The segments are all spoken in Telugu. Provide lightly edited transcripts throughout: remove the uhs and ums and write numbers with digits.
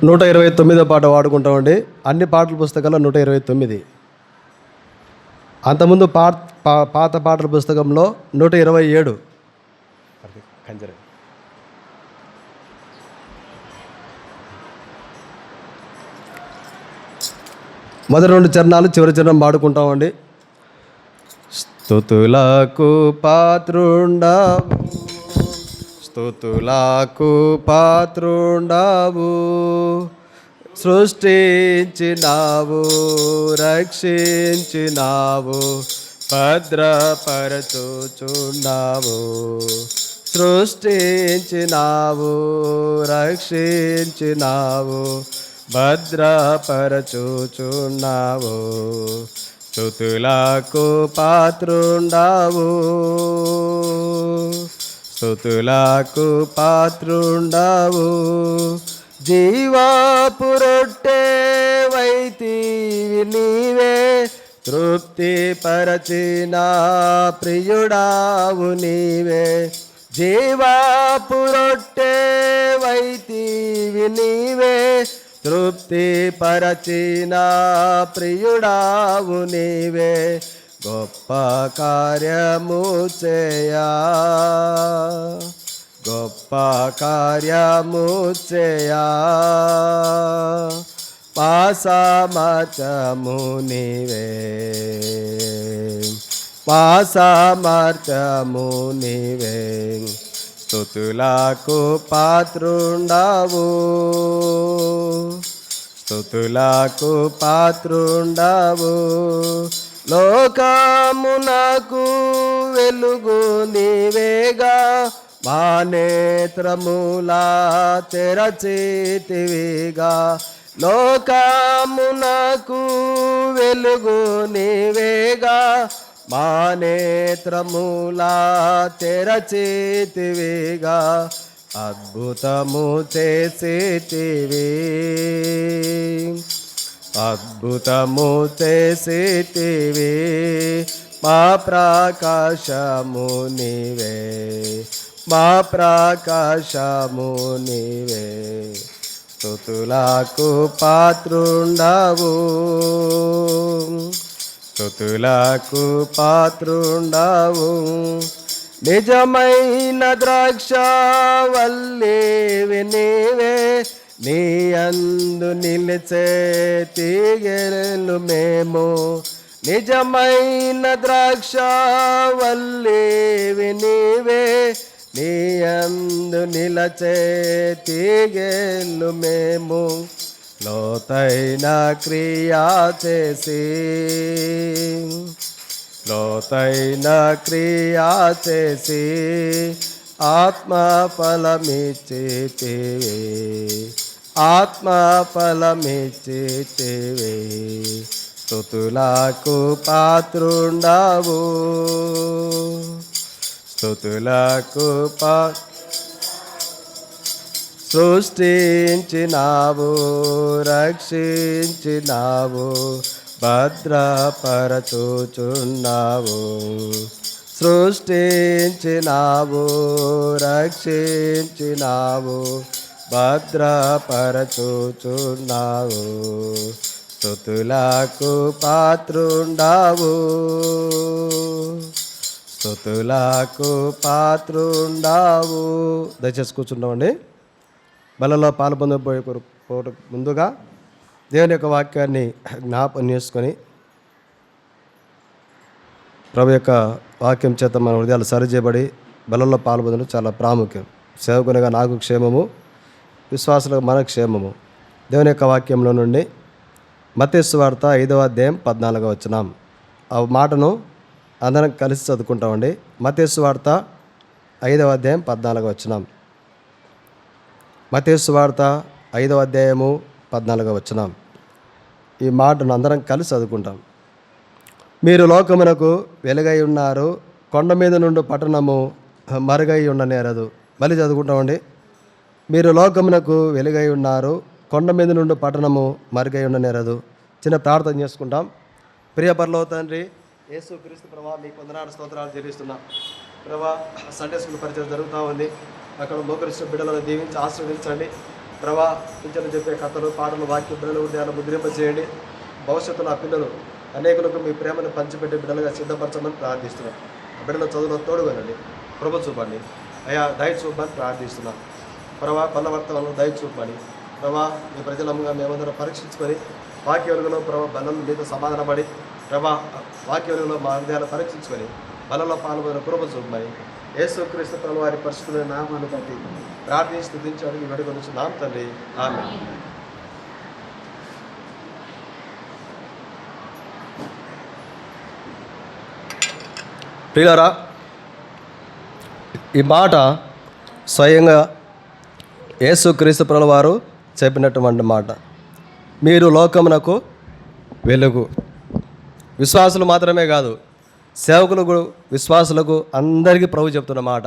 129వ పాట వాడుకుంటామండి. అన్ని పాటల పుస్తకాల్లో 129. అంతకుముందు పాత పాటల పుస్తకంలో 127. కంజర మొదటి 2 చరణాలు, చివరి చరణం పాడుకుంటామండి. స్తుతులకు పాత్రుండావు, స్తుతులకు పాత్రుండావు, సృష్టించినావు, రక్షించినావు, భద్రపరచుచున్నావు. సృష్టించినావు, రక్షించినావు, భద్రపరచుచున్నావు. స్తుతులకు పాత్రుండావు, స్తుతులకు పాత్రుండావు. జీవాపు రొట్టె వైతివి నీవే, తృప్తి పరచిన ప్రియుడావు నీవే. జీవాపు రొట్టె వైతివి నీవే, తృప్తి పరచిన ప్రియుడావు నీవే. గొప్ప కార్యము చేయా, గొప్ప కార్యము చేయా, మా సామర్థ్యము నీవే, మా సామర్థ్యము నీవే. స్తుతులకు పాత్రుండావు, స్తుతులకు పాత్రుండావు. లోకమునకు వెలుగు నీవేగా, మా నేత్రములా తెరచితివిగా. లోకమునకు వెలుగు నీవేగా, మా నేత్రములా తెరచితివిగా. అద్భుతము చేసితివి, అద్భుతము చేసితివి, మా ప్రకాశము నీవే, మా ప్రకాశము నీవే. స్తుతులకు పాత్రుండావు, స్తుతులకు పాత్రుండావు. నిజమైన ద్రాక్షవల్లివి నీవే, నీ యందు నిలిచే తీగెలు మేము. నిజమైన ద్రాక్షవల్లివి నీవే, నీ యందు నిలచే తీగెలు మేము. లోతైన క్రియా చేసి, లోతైన క్రియా చేసి, ఆత్మ ఫలమిచ్చితివి, ఆత్మ ఫలమిచ్చితివి. స్తుతులకు పాత్రుండావు, స్తుతులకు సృష్టించినావు, రక్షించినావు, భద్రపరచుచున్నావు. సృష్టించినావు, రక్షించినావు, భద్రపరచుచున్నావు. స్తుతులకు పాత్రుండావు, స్తుతులకు పాత్రుండావు. దయచేసి కూర్చుంటామండి. బలలో పాల్పొందబోయే ముందుగా దేవుని యొక్క వాక్యాన్ని జ్ఞాపకం చేసుకొని ప్రభు యొక్క వాక్యం చేత మన హృదయాలు సరిచేయబడి బలలో పాల్పొందడం చాలా ప్రాముఖ్యం. సేవకునిగా నాకు క్షేమము, విశ్వాసులకు మన క్షేమము. దేవుని యొక్క వాక్యంలో నుండి మత్తయి సువార్త 5వ అధ్యాయం 14వ వచనం. ఆ మాటను అందరం కలిసి చదువుకుంటామండి. మత్తయి సువార్త 5వ అధ్యాయం 14వ వచనం. మత్తయి సువార్త 5వ అధ్యాయము 14వ వచనం. ఈ మాటను అందరం కలిసి చదువుకుంటాం. మీరు లోకమునకు వెలుగై ఉన్నారు, కొండ మీద నుండి పట్టణము మరుగై ఉండనేరదు. మళ్ళీ చదువుకుంటామండి. మీరు లోకమునకు వెలుగై ఉన్నారు, కొండ మీద నుండి పట్టణము మరుగై ఉండనేరదు. చిన్న ప్రార్థన చేసుకుంటాం. ప్రియ పరలోక తండ్రి యేసు క్రీస్తు ప్రభా, మీకు వందనాలు స్తోత్రాలు చెల్లిస్తున్నాం. ప్రభా, సండే స్కూల్ పరిచయం జరుగుతూ ఉంది. అక్కడ మోకరిస్తున్న బిడ్డలను దీవించి ఆశీర్వదించండి. ప్రభా టీచర్లు చెప్పే కథలు పాటలు వాక్య బిడ్డలు ఉదయాన్ని ముద్రింప చేయండి. భవిష్యత్తులో ఆ పిల్లలు అనేకులకు మీ ప్రేమను పంచిపెట్టే బిడ్డలుగా సిద్ధపరచమని ప్రార్థిస్తున్నాం. ఆ బిడ్డల చదువులో తోడుగానండి, కృప చూపండి అయ్యా, దయ చూపమని ప్రార్థిస్తున్నాం. ప్రభా బలవర్తనలో దయ చూపమని ప్రభా మీ ప్రజలంగా మేమందరం పరీక్షించుకొని వాక్య వెలుగులో ప్రభా బలం మీతో సమాధానపడి ప్రభా వాక్య వెలుగులో మా హృదయాలు పరీక్షించుకొని బలంలో పాల్గొన్న కృప చూపమని యేసుక్రీస్తు ప్రభువు వారి పరిశుద్ధమైన నామాన్ని బట్టి ప్రార్థించి స్తుతించాడు ఈ వేడుక నుంచి నామ తండ్రి, ఆమేన్. ప్రియులారా, ఈ మాట స్వయంగా యేసుక్రీస్తు ప్రభువు వారు చెప్పినటువంటి మాట. మీరు లోకమునకు వెలుగు. విశ్వాసులు మాత్రమే కాదు, సేవకులకు, విశ్వాసులకు అందరికీ ప్రభు చెప్తున్న మాట.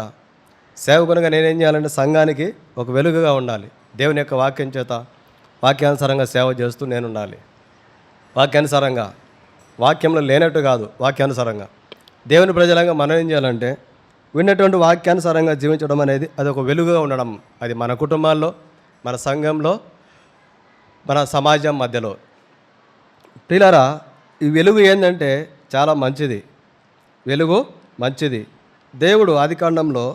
సేవకునిగా నేనేం చేయాలంటే సంఘానికి ఒక వెలుగుగా ఉండాలి. దేవుని యొక్క వాక్యం చేత వాక్యానుసారంగా సేవ చేస్తూ నేను ఉండాలి. వాక్యానుసారంగా, వాక్యంలో లేనట్టు కాదు, వాక్యానుసారంగా. దేవుని ప్రజలంగా మనం ఏం చేయాలంటే విన్నటువంటి వాక్యానుసారంగా జీవించడం అనేది అది ఒక వెలుగుగా ఉండడం. అది మన కుటుంబాల్లో, మన సంఘంలో, మన సమాజం మధ్యలో. ప్రియులారా, ఈ వెలుగు ఏంటంటే చాలా మంచిది. వెలుగు మంచిది. దేవుడు ఆదికాండంలో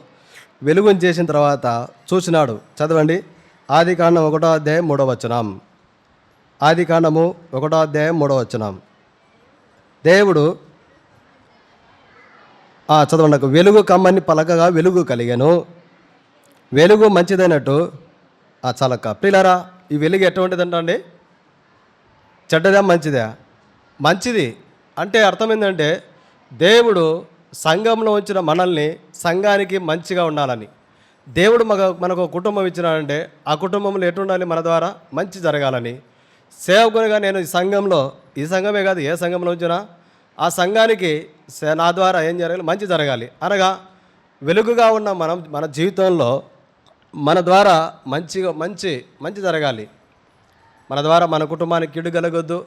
వెలుగుని చేసిన తర్వాత చూసినాడు. చదవండి, ఆదికాండం 1వ అధ్యాయం 3వ వచనం. ఆదికాండము 1వ అధ్యాయం 3వ వచనం. దేవుడు చదవండి, నాకు వెలుగు కమ్మని పలకగా వెలుగు కలిగెను. వెలుగు మంచిదైనట్టు చలక. ప్రియులారా, ఈ వెలుగు ఎటువంటిదంటే చెడ్డదా మంచిదా? మంచిది. అంటే అర్థం ఏంటంటే దేవుడు సంఘంలో ఉంచిన మనల్ని సంఘానికి మంచిగా ఉండాలని. దేవుడు మనకు కుటుంబం ఇచ్చినాడంటే ఆ కుటుంబంలో ఎటు ఉండాలి, మన ద్వారా మంచి జరగాలని. సేవకునిగా నేను ఈ సంఘంలో, ఈ సంఘమే కాదు ఏ సంఘంలో ఉంచినా ఆ సంఘానికి నా ద్వారా ఏం జరగాలి, మంచి జరగాలి. అనగా వెలుగుగా ఉన్న మన జీవితంలో మన ద్వారా మంచి జరగాలి. మన ద్వారా మన కుటుంబానికి కీడు కలగొద్దు,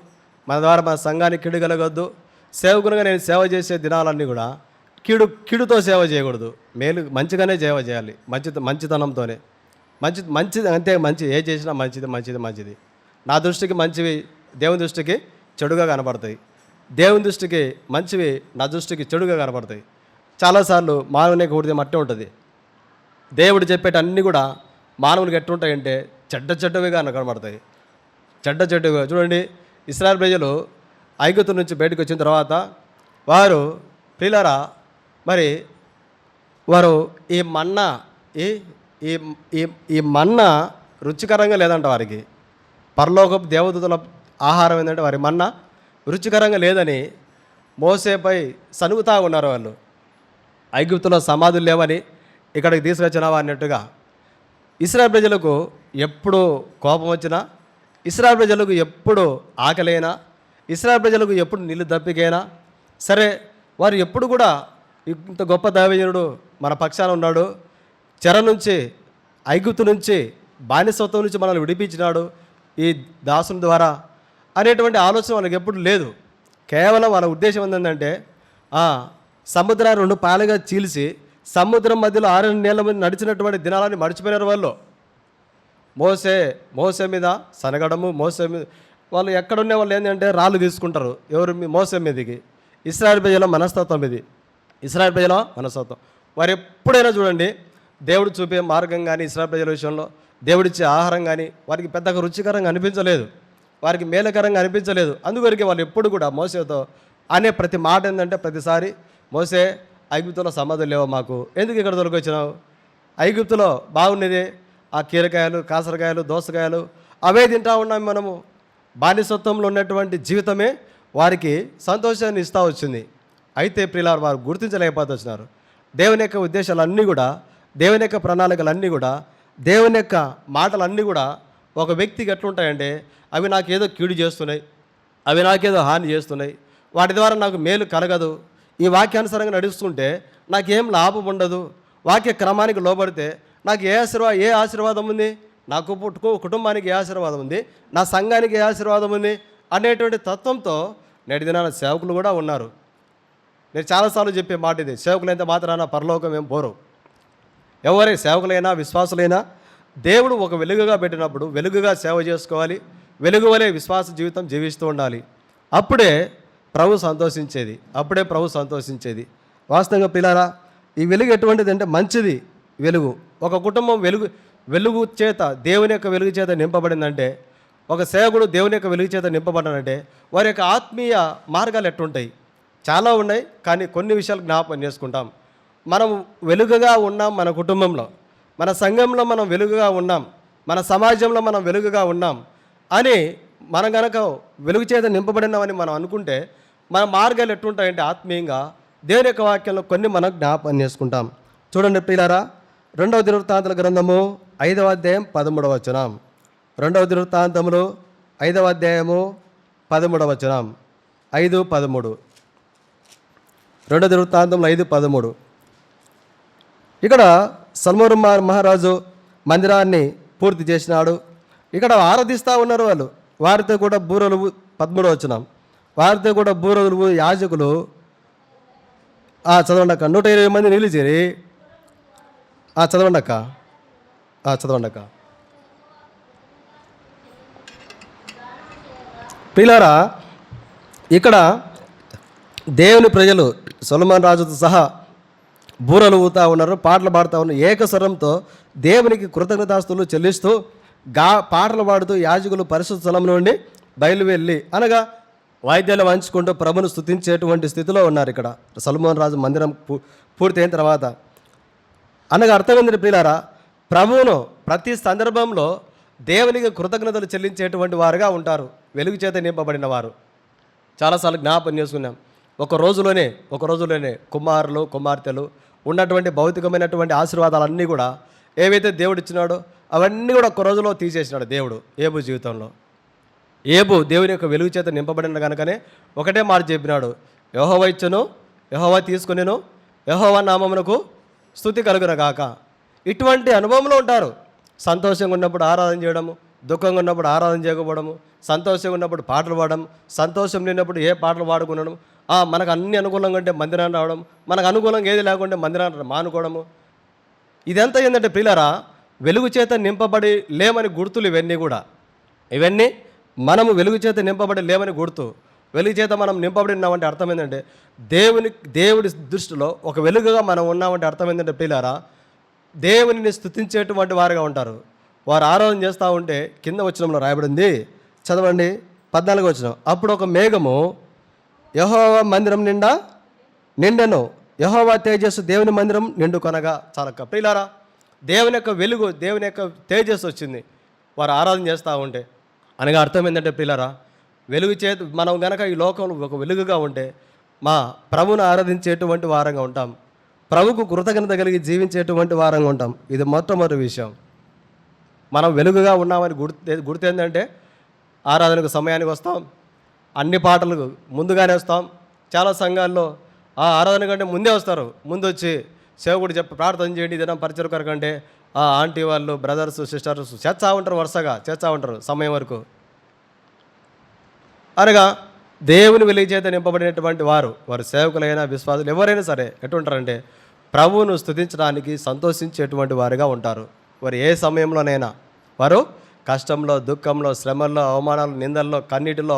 మన ద్వారా మన సంఘానికి కీడు కలగొద్దు. సేవకునిగా నేను సేవ చేసే దినాలన్నీ కూడా కీడుతో సేవ చేయకూడదు, మంచిగానే సేవ చేయాలి. మంచితనంతోనే మంచిది అంతే. ఏ చేసినా మంచిది. నా దృష్టికి మంచివి దేవుని దృష్టికి చెడుగా కనబడతాయి, దేవుని దృష్టికి మంచివి నా దృష్టికి చెడుగా కనబడతాయి. చాలాసార్లు మానవునికి హృదయం అట్టే ఉంటుంది. దేవుడు చెప్పేటి అన్నీ కూడా మానవునికి ఎట్టుంటాయంటే చెడ్డవిగా కనబడతాయి. చెడ్డవిగా. చూడండి, ఇశ్రాయేలు ప్రజలు ఐగుప్తు నుంచి బయటకు వచ్చిన తర్వాత వారు ప్రియులారా, మరి వారు ఈ మన్నా రుచికరంగా లేదంట వారికి. పరలోకపు దేవదూతల ఆహారం ఏంటంటే వారి మన్నా రుచికరంగా లేదని మోసేపై సనుగుతా ఉన్నారు వాళ్ళు. ఐగుప్తులో సమాధులు లేవని ఇక్కడికి తీసుకొచ్చినావా అన్నట్టుగా. ఇశ్రాయేలు ప్రజలకు ఎప్పుడు కోపం వచ్చినా, ఇశ్రాయేలు ప్రజలకు ఎప్పుడు ఆకలైనా, ఇశ్రాయేలు ప్రజలకు ఎప్పుడు నీళ్ళు దప్పికైనా సరే, వారు ఎప్పుడు కూడా ఇంత గొప్ప దైవజనుడు మన పక్షాన ఉన్నాడు, చెర నుంచి, ఐగుప్తు నుంచి, బానిసత్వం నుంచి మనల్ని విడిపించినాడు ఈ దాసుని ద్వారా అనేటువంటి ఆలోచన వాళ్ళకి ఎప్పుడు లేదు. కేవలం వాళ్ళ ఉద్దేశం ఏంటంటే సముద్రాన్ని 2 పాలుగా చీల్చి సముద్రం మధ్యలో 6 నెలల మంది నడిచినటువంటి దినాలని మర్చిపోయినారు వాళ్ళు. మోసే మీద సనగడము, మోసే మీద వాళ్ళు ఎక్కడున్నే వాళ్ళు ఏంటంటే రాళ్ళు తీసుకుంటారు ఎవరు, మోసే మీదకి. ఇశ్రాయేలు ప్రజల మనస్తత్వం ఇది. ఇశ్రాయేలు ప్రజల మనస్తత్వం. వారు ఎప్పుడైనా చూడండి, దేవుడు చూపే మార్గం కానీ ఇశ్రాయేలు ప్రజల విషయంలో దేవుడిచ్చే ఆహారం కానీ వారికి పెద్దగా రుచికరంగా అనిపించలేదు, వారికి మేలకరంగా అనిపించలేదు. అందువరకు వాళ్ళు ఎప్పుడు కూడా మోసేతో అనే ప్రతి మాట ఏంటంటే ప్రతిసారి, మోసే ఐగుప్తులో సమాధులు లేవో మాకు, ఎందుకు ఇక్కడ దొరికొచ్చినావు? ఐగుప్తులో బాగున్నది ఆ కీరకాయలు, కాసరకాయలు, దోసకాయలు అవే తింటా ఉన్నాం మనము. బానిసత్వంలో ఉన్నటువంటి జీవితమే వారికి సంతోషాన్ని ఇస్తూ వచ్చింది. అయితే ప్రియులారా, వారు గుర్తించలేకపోతే వచ్చినారు. దేవుని యొక్క ఉద్దేశాలన్నీ కూడా, దేవుని యొక్క ప్రణాళికలన్నీ కూడా, దేవుని యొక్క మాటలన్నీ కూడా ఒక వ్యక్తికి ఎట్లుంటాయంటే అవి నాకేదో కీడు చేస్తున్నాయి, అవి నాకేదో హాని చేస్తున్నాయి, వాటి ద్వారా నాకు మేలు కలగదు, ఈ వాక్యానుసారంగా నడుస్తుంటే నాకేం లాభం ఉండదు, వాక్య క్రమానికి లోబడితే నాకు ఏ ఆశీర్వాదం ఉంది, నాకు కుటుంబానికి ఏ ఆశీర్వాదం ఉంది, నా సంఘానికి ఏ ఆశీర్వాదం ఉంది అనేటువంటి తత్వంతో నేటి దినాన సేవకులు కూడా ఉన్నారు. నేను చాలాసార్లు చెప్పే మాట ఇది, సేవకులైతే మాత్రాన పరలోకం ఏం పోరు. ఎవరే సేవకులైనా విశ్వాసులైనా దేవుడు ఒక వెలుగుగా పెట్టినప్పుడు వెలుగుగా సేవ చేసుకోవాలి, వెలుగు వలె విశ్వాస జీవితం జీవిస్తూ ఉండాలి. అప్పుడే ప్రభు సంతోషించేది. వాస్తవంగా పిల్లారా, ఈ వెలుగు ఎటువంటిది అంటే మంచిది. వెలుగు ఒక కుటుంబం వెలుగు చేత, దేవుని యొక్క వెలుగు చేత నింపబడిందంటే, ఒక సేవకుడు దేవుని యొక్క వెలుగు చేత నింపబడ్డాడంటే వారి యొక్క ఆత్మీయ మార్గాలు ఎట్టుంటాయి? చాలా ఉన్నాయి, కానీ కొన్ని విషయాలు జ్ఞాపకం చేసుకుంటాం. మనం వెలుగుగా ఉన్నాం, మన కుటుంబంలో, మన సంఘంలో మనం వెలుగుగా ఉన్నాం, మన సమాజంలో మనం వెలుగుగా ఉన్నాం అని మనం కనుక వెలుగు చేత నింపబడినామని మనం అనుకుంటే మన మార్గాలు ఎట్టుంటాయంటే ఆత్మీయంగా దేవుని యొక్క వాక్యంలో కొన్ని మనం జ్ఞాపకం చేసుకుంటాం. చూడండి ప్రియులారా, 2వ దినవృత్తాంతాల గ్రంథము 5వ అధ్యాయం 13వ వచనం. 2వ దినవృత్తాంతములు 5వ అధ్యాయము 13వ వచనం. 5:13. 2వ దినవృత్తాంతములు 5:13. ఇక్కడ సల్మోను మహారాజు మందిరాన్ని పూర్తి చేసినాడు. ఇక్కడ ఆరాధిస్తూ ఉన్నారు వాళ్ళు. వారితో కూడా బూరలు 13వ వచనం. వారితో కూడా బూరలు యాజకులు చదవండి అక్క. 120 మంది నిలిచిరి. చదవండి అక్క. పిల్లారా, ఇక్కడ దేవుని ప్రజలు సొలొమోను రాజుతో సహా బూరలు ఊతా ఉన్నారు, పాటలు పాడుతూ ఉన్నారు. ఏకస్వరంతో దేవునికి కృతజ్ఞతాస్తులు చెల్లిస్తూ పాటలు పాడుతూ యాజకులు పరిశుద్ధ స్థలం నుండి బయలువెళ్ళి అనగా వాయిద్యాలు వంచుకుంటూ ప్రభును స్తుతించేటువంటి స్థితిలో ఉన్నారు. ఇక్కడ సొలొమోను రాజు మందిరం పూర్తయిన తర్వాత అనగా అర్థమైంది ప్రియులారా, ప్రభువును ప్రతి సందర్భంలో దేవునికి కృతజ్ఞతలు చెల్లించేటువంటి వారుగా ఉంటారు వెలుగు చేత నింపబడిన వారు. చాలాసార్లు జ్ఞాపకం చేసుకున్నాం. ఒక రోజులోనే కుమారులు కుమార్తెలు ఉన్నటువంటి భౌతికమైనటువంటి ఆశీర్వాదాలన్నీ కూడా ఏవైతే దేవుడు ఇచ్చినాడో అవన్నీ కూడా ఒక్క రోజులో తీసేసినాడు దేవుడు ఏబు జీవితంలో. ఏబు దేవుని యొక్క వెలుగు చేత నింపబడిన కనుకనే ఒకటే మాట చెప్పినాడు, యెహోవా ఇచ్చెను, యెహోవా తీసుకొనెను, యెహోవా నామమునకు స్తుతి కలుగునగాక. ఇటువంటి అనుభవంలో ఉంటారు. సంతోషంగా ఉన్నప్పుడు ఆరాధన చేయడము, దుఃఖంగా ఉన్నప్పుడు ఆరాధన చేయకపోవడము, సంతోషంగా ఉన్నప్పుడు పాటలు పాడడం, సంతోషం లేనప్పుడు ఏ పాటలు పాడుకునడం, మనకు అన్ని అనుకూలంగా ఉంటే మందిరాన్ని రావడం, మనకు అనుకూలంగా ఏది లేకుంటే మందిరాన్ని మానుకోవడము. ఇదంతా ఏంటంటే ప్రియులారా, వెలుగు చేత నింపబడి లేమని గుర్తులు ఇవన్నీ మనము వెలుగు చేత నింపబడి లేమని గుర్తు. వెలుగు చేత మనం నింపబడి ఉన్నామంటే అర్థం ఏంటంటే దేవుడి దృష్టిలో ఒక వెలుగుగా మనం ఉన్నామంటే అర్థం ఏంటంటే ప్రియులారా, దేవునిని స్తుతించేటువంటి వారుగా ఉంటారు. వారు ఆరాధన చేస్తూ ఉంటే కింద వచనంలో రాయబడింది, చదవండి 14వ వచనం. అప్పుడు ఒక మేఘము యెహోవా మందిరం నిండెను, యెహోవా తేజస్సు దేవుని మందిరం నిండు కొనగా. చాలక్క ప్రియులారా, దేవుని యొక్క వెలుగు, దేవుని యొక్క తేజస్సు వచ్చింది వారు ఆరాధన చేస్తూ ఉంటే. అనగా అర్థం ఏంటంటే ప్రియులారా, వెలుగు చేతి మనం గనక ఈ లోకంలో ఒక వెలుగుగా ఉంటే మా ప్రభువును ఆరాధించేటువంటి వారంగా ఉంటాం, ప్రభుకు కృతజ్ఞత కలిగి జీవించేటువంటి వారంగా ఉంటాం. ఇది మొట్టమొదటి విషయం. మనం వెలుగుగా ఉన్నామని గుర్తు ఏంటంటే ఆరాధనకు సమయానికి వస్తాం, అన్ని పాటలకు ముందుగానే వస్తాం. చాలా సంఘాల్లో ఆరాధన కంటే ముందే వస్తారు. ముందు వచ్చి సేవకుడు చెప్పి ప్రార్థన చేయండి దినం పరిచయం కొరకంటే ఆంటీ వాళ్ళు, బ్రదర్స్, సిస్టర్స్ చేస్తూ ఉంటారు, వరుసగా చేస్తూ ఉంటారు సమయం వరకు. అనగా దేవుని వెలుగు చేత నింపబడినటువంటి వారు సేవకులైనా విశ్వాసులు ఎవరైనా సరే ఎటుంటారంటే ప్రభువును స్తుతించడానికి సంతోషించేటువంటి వారుగా ఉంటారు. వారు ఏ సమయంలోనైనా వారు కష్టంలో, దుఃఖంలో, శ్రమల్లో, అవమానాలు, నిందల్లో, కన్నీటిలో,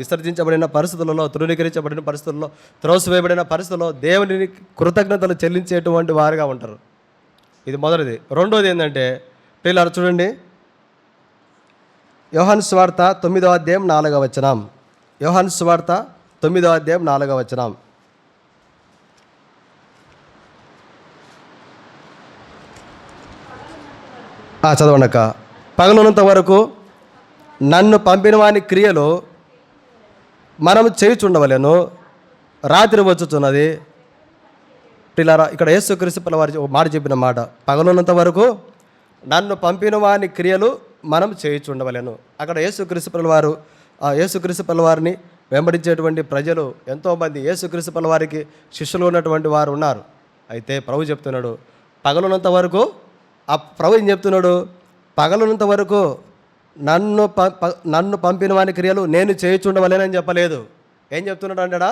విసర్జించబడిన పరిస్థితులలో, తృణీకరించబడిన పరిస్థితుల్లో, త్రోసివేయబడిన పరిస్థితుల్లో దేవునికి కృతజ్ఞతలు చెల్లించేటువంటి వారుగా ఉంటారు. ఇది మొదటిది. రెండోది ఏంటంటే పిల్లలు చూడండి, యోహాను సువార్త 9వ అధ్యాయం 4వ వచనం. యోహాను సువార్త 9వ అధ్యాయం 4వ వచనం. చదవండక. పగలున్నంత వరకు నన్ను పంపిన వాని క్రియలు మనము చేయుచుండవలెను, రాత్రి వచ్చుచున్నది. పిల్లరా, ఇక్కడ యేసుక్రీస్తు వారి ఒక మాట చెప్పిన మాట, పగలున్నంత వరకు నన్ను పంపిన వాని క్రియలు మనం చేయుచుండవలెను. అక్కడ యేసుక్రీస్తు వారిని వెంబడించేటువంటి ప్రజలు ఎంతోమంది యేసుక్రీస్తు వారికి శిష్యులు ఉన్నటువంటి వారు ఉన్నారు. అయితే ప్రభు చెప్తున్నాడు పగలున్నంత వరకు. ప్రభు ఏం చెప్తున్నాడు? పగలున్నంత వరకు నన్ను పంపిన వాని క్రియలు నేను చేయుచుండవలేనని చెప్పలేదు. ఏం చెప్తున్నాడు అంటాడా?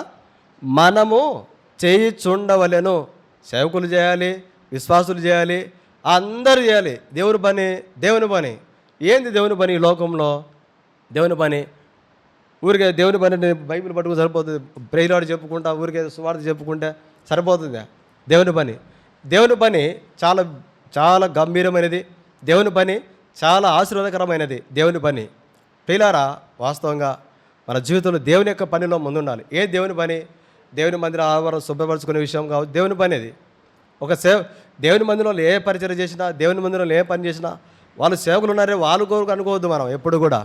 మనము చేయుచుండవలెను. సేవకులు చేయాలి, విశ్వాసులు చేయాలి, అందరూ చేయాలి దేవుని పని. దేవుని పని ఏంది? దేవుని పని ఈ లోకంలో దేవుని పని ఊరికే దేవుని పని బైబిల్ పట్టుకుని సరిపోతుంది, ప్రేయలాడు చెప్పుకుంటా ఊరికే సువార్త చెప్పుకుంటే సరిపోతుందా? దేవుని పని చాలా చాలా గంభీరమైనది. దేవుని పని చాలా ఆశీర్వాదకరమైనది. దేవుని పని ప్రియులారా, వాస్తవంగా మన జీవితంలో దేవుని యొక్క పనిలో ముందుండాలి. ఏ దేవుని పని? దేవుని మందిర ఆవరణ శుభ్రపరచుకునే విషయం కావచ్చు దేవుని పని. అది ఒక దేవుని మందిరంలో ఏ పరిచయం చేసినా, దేవుని మందిరంలో ఏ పని చేసినా వాళ్ళు సేవకులు ఉన్నారే వాళ్ళు కోరుకు అనుకోవద్దు. మనం ఎప్పుడు కూడా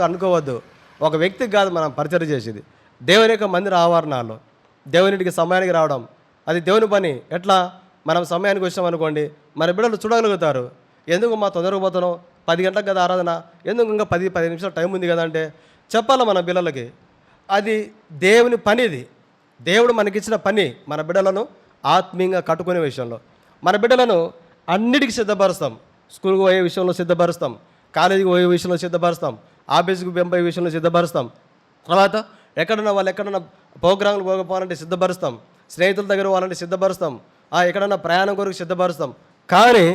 అనుకోవద్దు. ఒక వ్యక్తికి కాదు మనం పరిచయం చేసేది, దేవుని యొక్క మందిర ఆవరణాల్లో దేవునికి సమయానికి రావడం అది దేవుని పని. ఎట్లా? మనం సమయానికి వచ్చాం అనుకోండి, మన బిడ్డలు చూడగలుగుతారు. ఎందుకు మా తొందరగా పోతున్నాం, 10 గంటలకు కదా ఆరాధన, ఎందుకు ఇంకా 10 నిమిషాలు టైం ఉంది కదా అంటే చెప్పాలి మన పిల్లలకి. అది దేవుని పని. ఇది దేవుడు మనకిచ్చిన పని. మన బిడ్డలను ఆత్మీయంగా కట్టుకునే విషయంలో మన బిడ్డలను అన్నిటికీ సిద్ధపరుస్తాం. స్కూల్కి పోయే విషయంలో సిద్ధపరుస్తాం, కాలేజీకి పోయే విషయంలో సిద్ధపరుస్తాం, ఆఫీస్కి పంపే విషయంలో సిద్ధపరుస్తాం. తర్వాత ఎక్కడన్నా ప్రోగ్రాంలు పోకపోవాలంటే సిద్ధపరుస్తాం, స్నేహితుల దగ్గర వాళ్ళంటే సిద్ధపరుస్తాం, ఎక్కడన్నా ప్రయాణం కొరకు సిద్ధపరుస్తాం. కానీ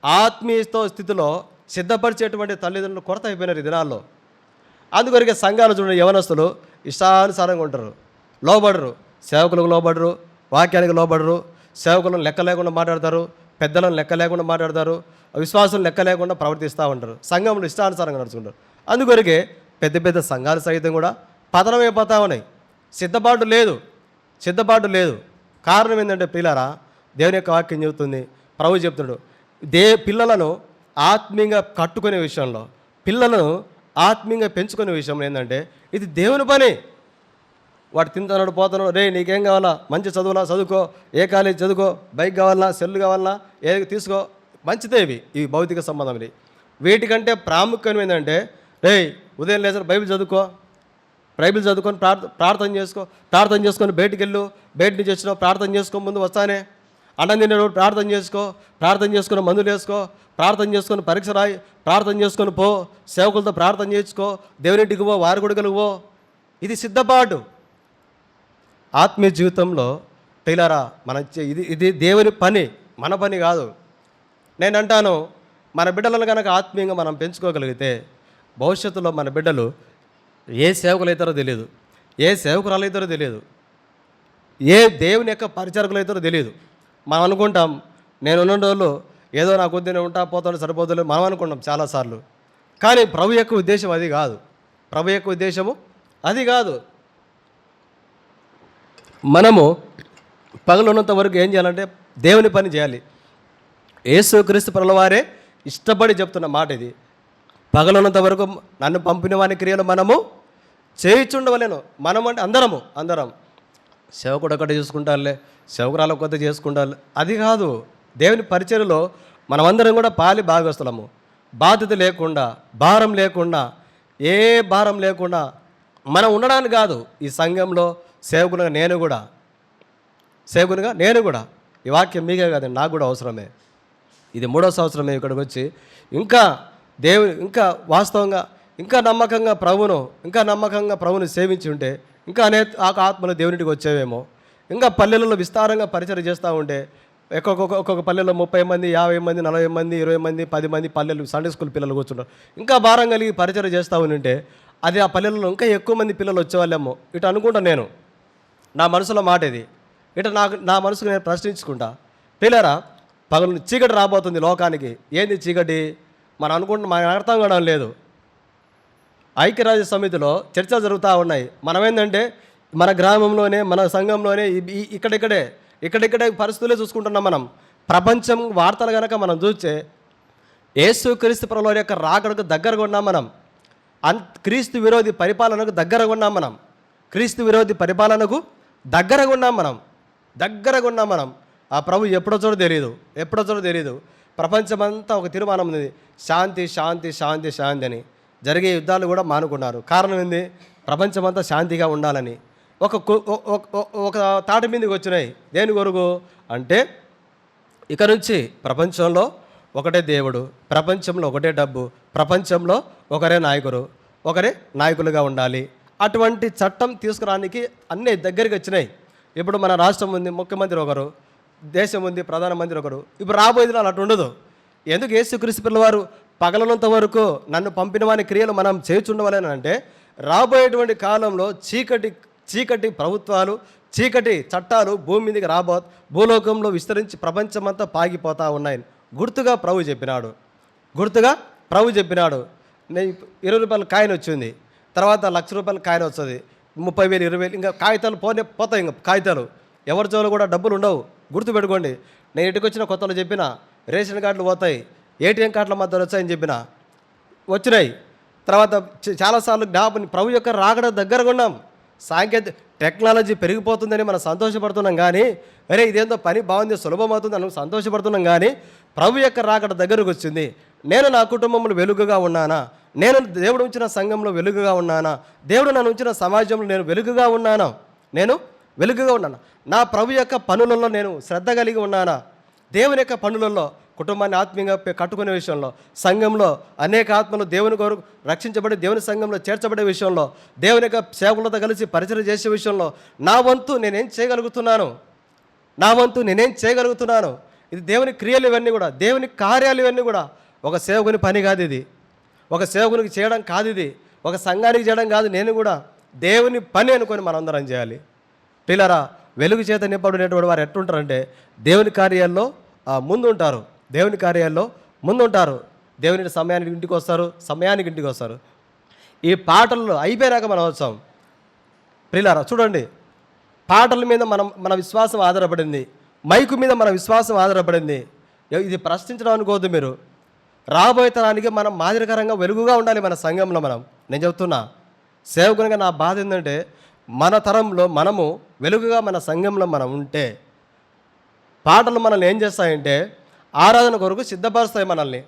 ఆత్మీయ స్థితిలో సిద్ధపరిచేటువంటి తల్లిదండ్రులు కొరత అయిపోయినారు ఈ దినాల్లో. అందుకొరకే సంఘాలు చూడండి, యవనస్తులు ఇష్టానుసారంగా ఉంటారు, లోబడరు, సేవకులకు లోబడరు, వాక్యానికి లోబడరు, సేవకులను లెక్క లేకుండా మాట్లాడతారు, పెద్దలను లెక్క లేకుండా మాట్లాడతారు, విశ్వాసం లెక్క లేకుండా ప్రవర్తిస్తూ ఉంటారు, సంఘంలో ఇష్టానుసారంగా నడుచుకుంటారు. అందుకొరకే పెద్ద పెద్ద సంఘాలు సైతం కూడా పతనమైపోతూ ఉన్నాయి. సిద్ధపాటు లేదు. కారణం ఏంటంటే ప్రియులారా, దేవుని యొక్క వాక్యం చెబుతుంది, ప్రభు చెప్తున్నాడు, పిల్లలను ఆత్మీయంగా కట్టుకునే విషయంలో, పిల్లలను ఆత్మీయంగా పెంచుకునే విషయంలో ఏంటంటే ఇది దేవుని పని. వాడు తింటున్నాడు, పోతున్నాడు, రే నీకేం కావాలా, మంచి చదువుకో, ఏ కాలేజ్ చదువుకో, బైక్ కావాలన్నా, సెల్ కావాలన్నా, ఏది తీసుకో, మంచిదే. ఇవి భౌతిక సంబంధం. వీటికంటే ప్రాముఖ్యం ఏంటంటే, రే ఉదయం లేచిన బైబిల్ చదువుకొని ప్రార్థన చేసుకొని బయటికి బయట నుంచి వచ్చినావు ప్రార్థన చేసుకో, ముందు వస్తానే అన్నం తినేవాడు ప్రార్థన చేసుకొని మందులు వేసుకో, ప్రార్థన చేసుకొని పరీక్ష రాయి, ప్రార్థన చేసుకొని పో, సేవకులతో ప్రార్థన చేసుకో, దేవునింటికి పో, వారి గుడికలకు పో. ఇది సిద్ధపాటు. ఆత్మీయ జీవితంలో పిల్లరా ఇది దేవుని పని, మన పని కాదు. నేను అంటాను, మన బిడ్డలను కనుక ఆత్మీయంగా మనం పెంచుకోగలిగితే భవిష్యత్తులో మన బిడ్డలు ఏ సేవకులు అవుతారో తెలియదు, ఏ సేవకురాలు అవుతారో తెలియదు, ఏ దేవుని యొక్క పరిచారకులు అవుతారో తెలియదు. మనం అనుకుంటాం, నేను ఉన్న రోజులు ఏదో నాకు వద్దు, నేను ఉంటా పోతాను సరిపోతుంది మనం అనుకుంటాం చాలాసార్లు. కానీ ప్రభు యొక్క ఉద్దేశం అది కాదు. మనము పగలున్నంత వరకు ఏం చేయాలంటే దేవుని పని చేయాలి. యేసుక్రీస్తు ప్రభుల వారే ఇష్టపడి చెప్తున్న మాట ఇది. పగలున్నంత వరకు నన్ను పంపిన వాని క్రియలు మనము చేయించుండవలేను. మనం అంటే అందరం సేవకుడు ఒకటి చూసుకుంటారులే, సేవకురాలు కొత్త చేసుకుంటారు, అది కాదు. దేవుని పరిచర్యలో మనమందరం కూడా పాలి భాగస్తులము. బాధ్యత లేకుండా, భారం లేకుండా, ఏ భారం లేకుండా మనం ఉండడానికి కాదు. ఈ సంఘంలో సేవకునిగా నేను కూడా ఈ వాక్యం మీకే కాదండి, నాకు కూడా అవసరమే. ఇది 3వ సంవత్సరమే ఇక్కడికి వచ్చి ఇంకా వాస్తవంగా ఇంకా నమ్మకంగా ప్రభువును సేవించి ఉంటే ఇంకా అనేక ఆత్మలు దేవునింటికి వచ్చేవేమో. ఇంకా పల్లెలలో విస్తారంగా పరిచయం చేస్తూ ఉంటే ఒక్కొక్క పల్లెల్లో 30 మంది, 50 మంది, 40 మంది, 20 మంది, 10 మంది పల్లెలు సండే స్కూల్ పిల్లలు కూర్చుంటారు. ఇంకా భారం కలిగి పరిచయం చేస్తూ ఉంటే అది ఆ పల్లెల్లో ఇంకా ఎక్కువ మంది పిల్లలు వచ్చేవాళ్ళేమో ఇటు అనుకుంటా. నేను నా మనసులో మాట ఇది. నా మనసుకు నేను ప్రశ్నించుకుంటా. పిల్లరా, పగలు చీకటి రాబోతుంది లోకానికి. ఏంది చీకటి? మనం అనుకుంటున్న మనకు అర్థం కావడం లేదు. ఐక్యరాజ్య సమితిలో చర్చలు జరుగుతూ ఉన్నాయి. మనం ఏంటంటే మన గ్రామంలోనే, మన సంఘంలోనే ఇక్కడిక్కడే పరిస్థితులే చూసుకుంటున్నాం. మనం ప్రపంచం వార్తలు కనుక మనం చూస్తే యేసుక్రీస్తు ప్రభువు యొక్క రాకడకు దగ్గరగా ఉన్నాం. మనం క్రీస్తు విరోధి పరిపాలనకు దగ్గరగా ఉన్నాం మనం. ఆ ప్రభు ఎప్పుడో చూడ తెలియదు. ప్రపంచమంతా ఒక తీర్మానం ఉంది, శాంతి శాంతి శాంతి శాంతి అని. జరిగే యుద్ధాలు కూడా మానుకున్నారు. కారణం ఏంది? ప్రపంచమంతా శాంతిగా ఉండాలని. ఒక తాటి మీదకి వచ్చినాయి. దేని కొరకు అంటే ఇక నుంచి ప్రపంచంలో ఒకటే దేవుడు, ప్రపంచంలో ఒకటే డబ్బు, ప్రపంచంలో ఒకరే నాయకులుగా ఉండాలి. అటువంటి చట్టం తీసుకురానికి అన్నీ దగ్గరికి వచ్చినాయి. ఇప్పుడు మన రాష్ట్రం ఉంది, ముఖ్యమంత్రి ఒకరు, దేశం ఉంది, ప్రధానమంత్రి ఒకరు. ఇప్పుడు రాబోయే దినాలు అటు ఉండదు. ఎందుకు యేసుక్రీస్తు పిల్లవారు పగలనంత వరకు నన్ను పంపిన వాని క్రియలు మనం చేయుచుండవలేని అంటే, రాబోయేటువంటి కాలంలో చీకటి ప్రభుత్వాలు, చీకటి చట్టాలు భూమి మీదకి భూలోకంలో విస్తరించి ప్రపంచమంతా పాగిపోతూ ఉన్నాయి. గుర్తుగా ప్రభు చెప్పినాడు. నేను 20 రూపాయల కాయిన్ వచ్చింది, తర్వాత ₹1,00,000 కాయిన్ వస్తుంది, 30,000 20,000, ఇంకా కాగితాలు పోతాయి. ఇంకా కాగితాలు ఎవరి జోలో కూడా డబ్బులు ఉండవు. గుర్తుపెట్టుకోండి. నేను ఇంటికి వచ్చిన కొత్తలో చెప్పిన రేషన్ కార్డులు పోతాయి, ఏటీఎం కార్డుల మధ్యలో వచ్చాయని చెప్పిన, వచ్చినాయి. తర్వాత చాలాసార్లు ప్రభు యొక్క రాకడ దగ్గరగా ఉన్నాం. టెక్నాలజీ పెరిగిపోతుందని మనం సంతోషపడుతున్నాం కానీ, అరే ఇదేందో పని బాగుంది, సులభమవుతుంది అని సంతోషపడుతున్నాం కానీ, ప్రభు యొక్క రాకడ దగ్గరకు వచ్చింది. నేను నా కుటుంబంలో వెలుగుగా ఉన్నానా? నేను దేవుడు ఉంచిన సంఘంలో వెలుగుగా ఉన్నానా? దేవుడు నన్ను ఉంచిన సమాజంలో నేను వెలుగుగా ఉన్నానా? నా ప్రభు యొక్క పనులలో నేను శ్రద్ధ కలిగి ఉన్నానా? దేవుని యొక్క పనులలో, కుటుంబాన్ని ఆత్మీయంగా కట్టుకునే విషయంలో, సంఘంలో అనేక ఆత్మలు దేవుని కొరకు రక్షించబడి దేవుని సంఘంలో చేర్చబడే విషయంలో, దేవుని యొక్క సేవకులతో కలిసి పరిచయం చేసే విషయంలో నా వంతు నేనేం చేయగలుగుతున్నాను? ఇది దేవుని క్రియలు, ఇవన్నీ కూడా దేవుని కార్యాలు, ఇవన్నీ కూడా ఒక సేవకుని పని కాదు. ఇది ఒక సేవకునికి చేయడం కాదు, ఇది ఒక సంఘానికి చేయడం కాదు. నేను కూడా దేవుని పని అనుకొని మనందరం చేయాలి. పిల్లరా, వెలుగు చేత నింపబడినటువంటి వారు ఎట్టుంటారంటే దేవుని కార్యాల్లో ముందుంటారు. దేవుని సమయానికి ఇంటికి వస్తారు. ఈ పాటల్లో అయిపోయినాక మనం వచ్చాం. పిల్లరా చూడండి, పాటల మీద మన విశ్వాసం ఆధారపడింది, మైకు మీద మన విశ్వాసం ఆధారపడింది. ఇది ప్రశ్నించడం అనుకోవద్దు మీరు. రాబోయే తరానికి మనం మాదిరికరంగా వెలుగుగా ఉండాలి. మన సంఘంలో నేను చెప్తున్నా, సేవకునిగా నా బాధ ఏంటంటే, మన తరంలో మనము వెలుగుగా మన సంఘంలో మనం ఉంటే, పాటలు మనల్ని ఏం చేస్తాయంటే ఆరాధన కొరకు సిద్ధపరుస్తాయి మనల్ని.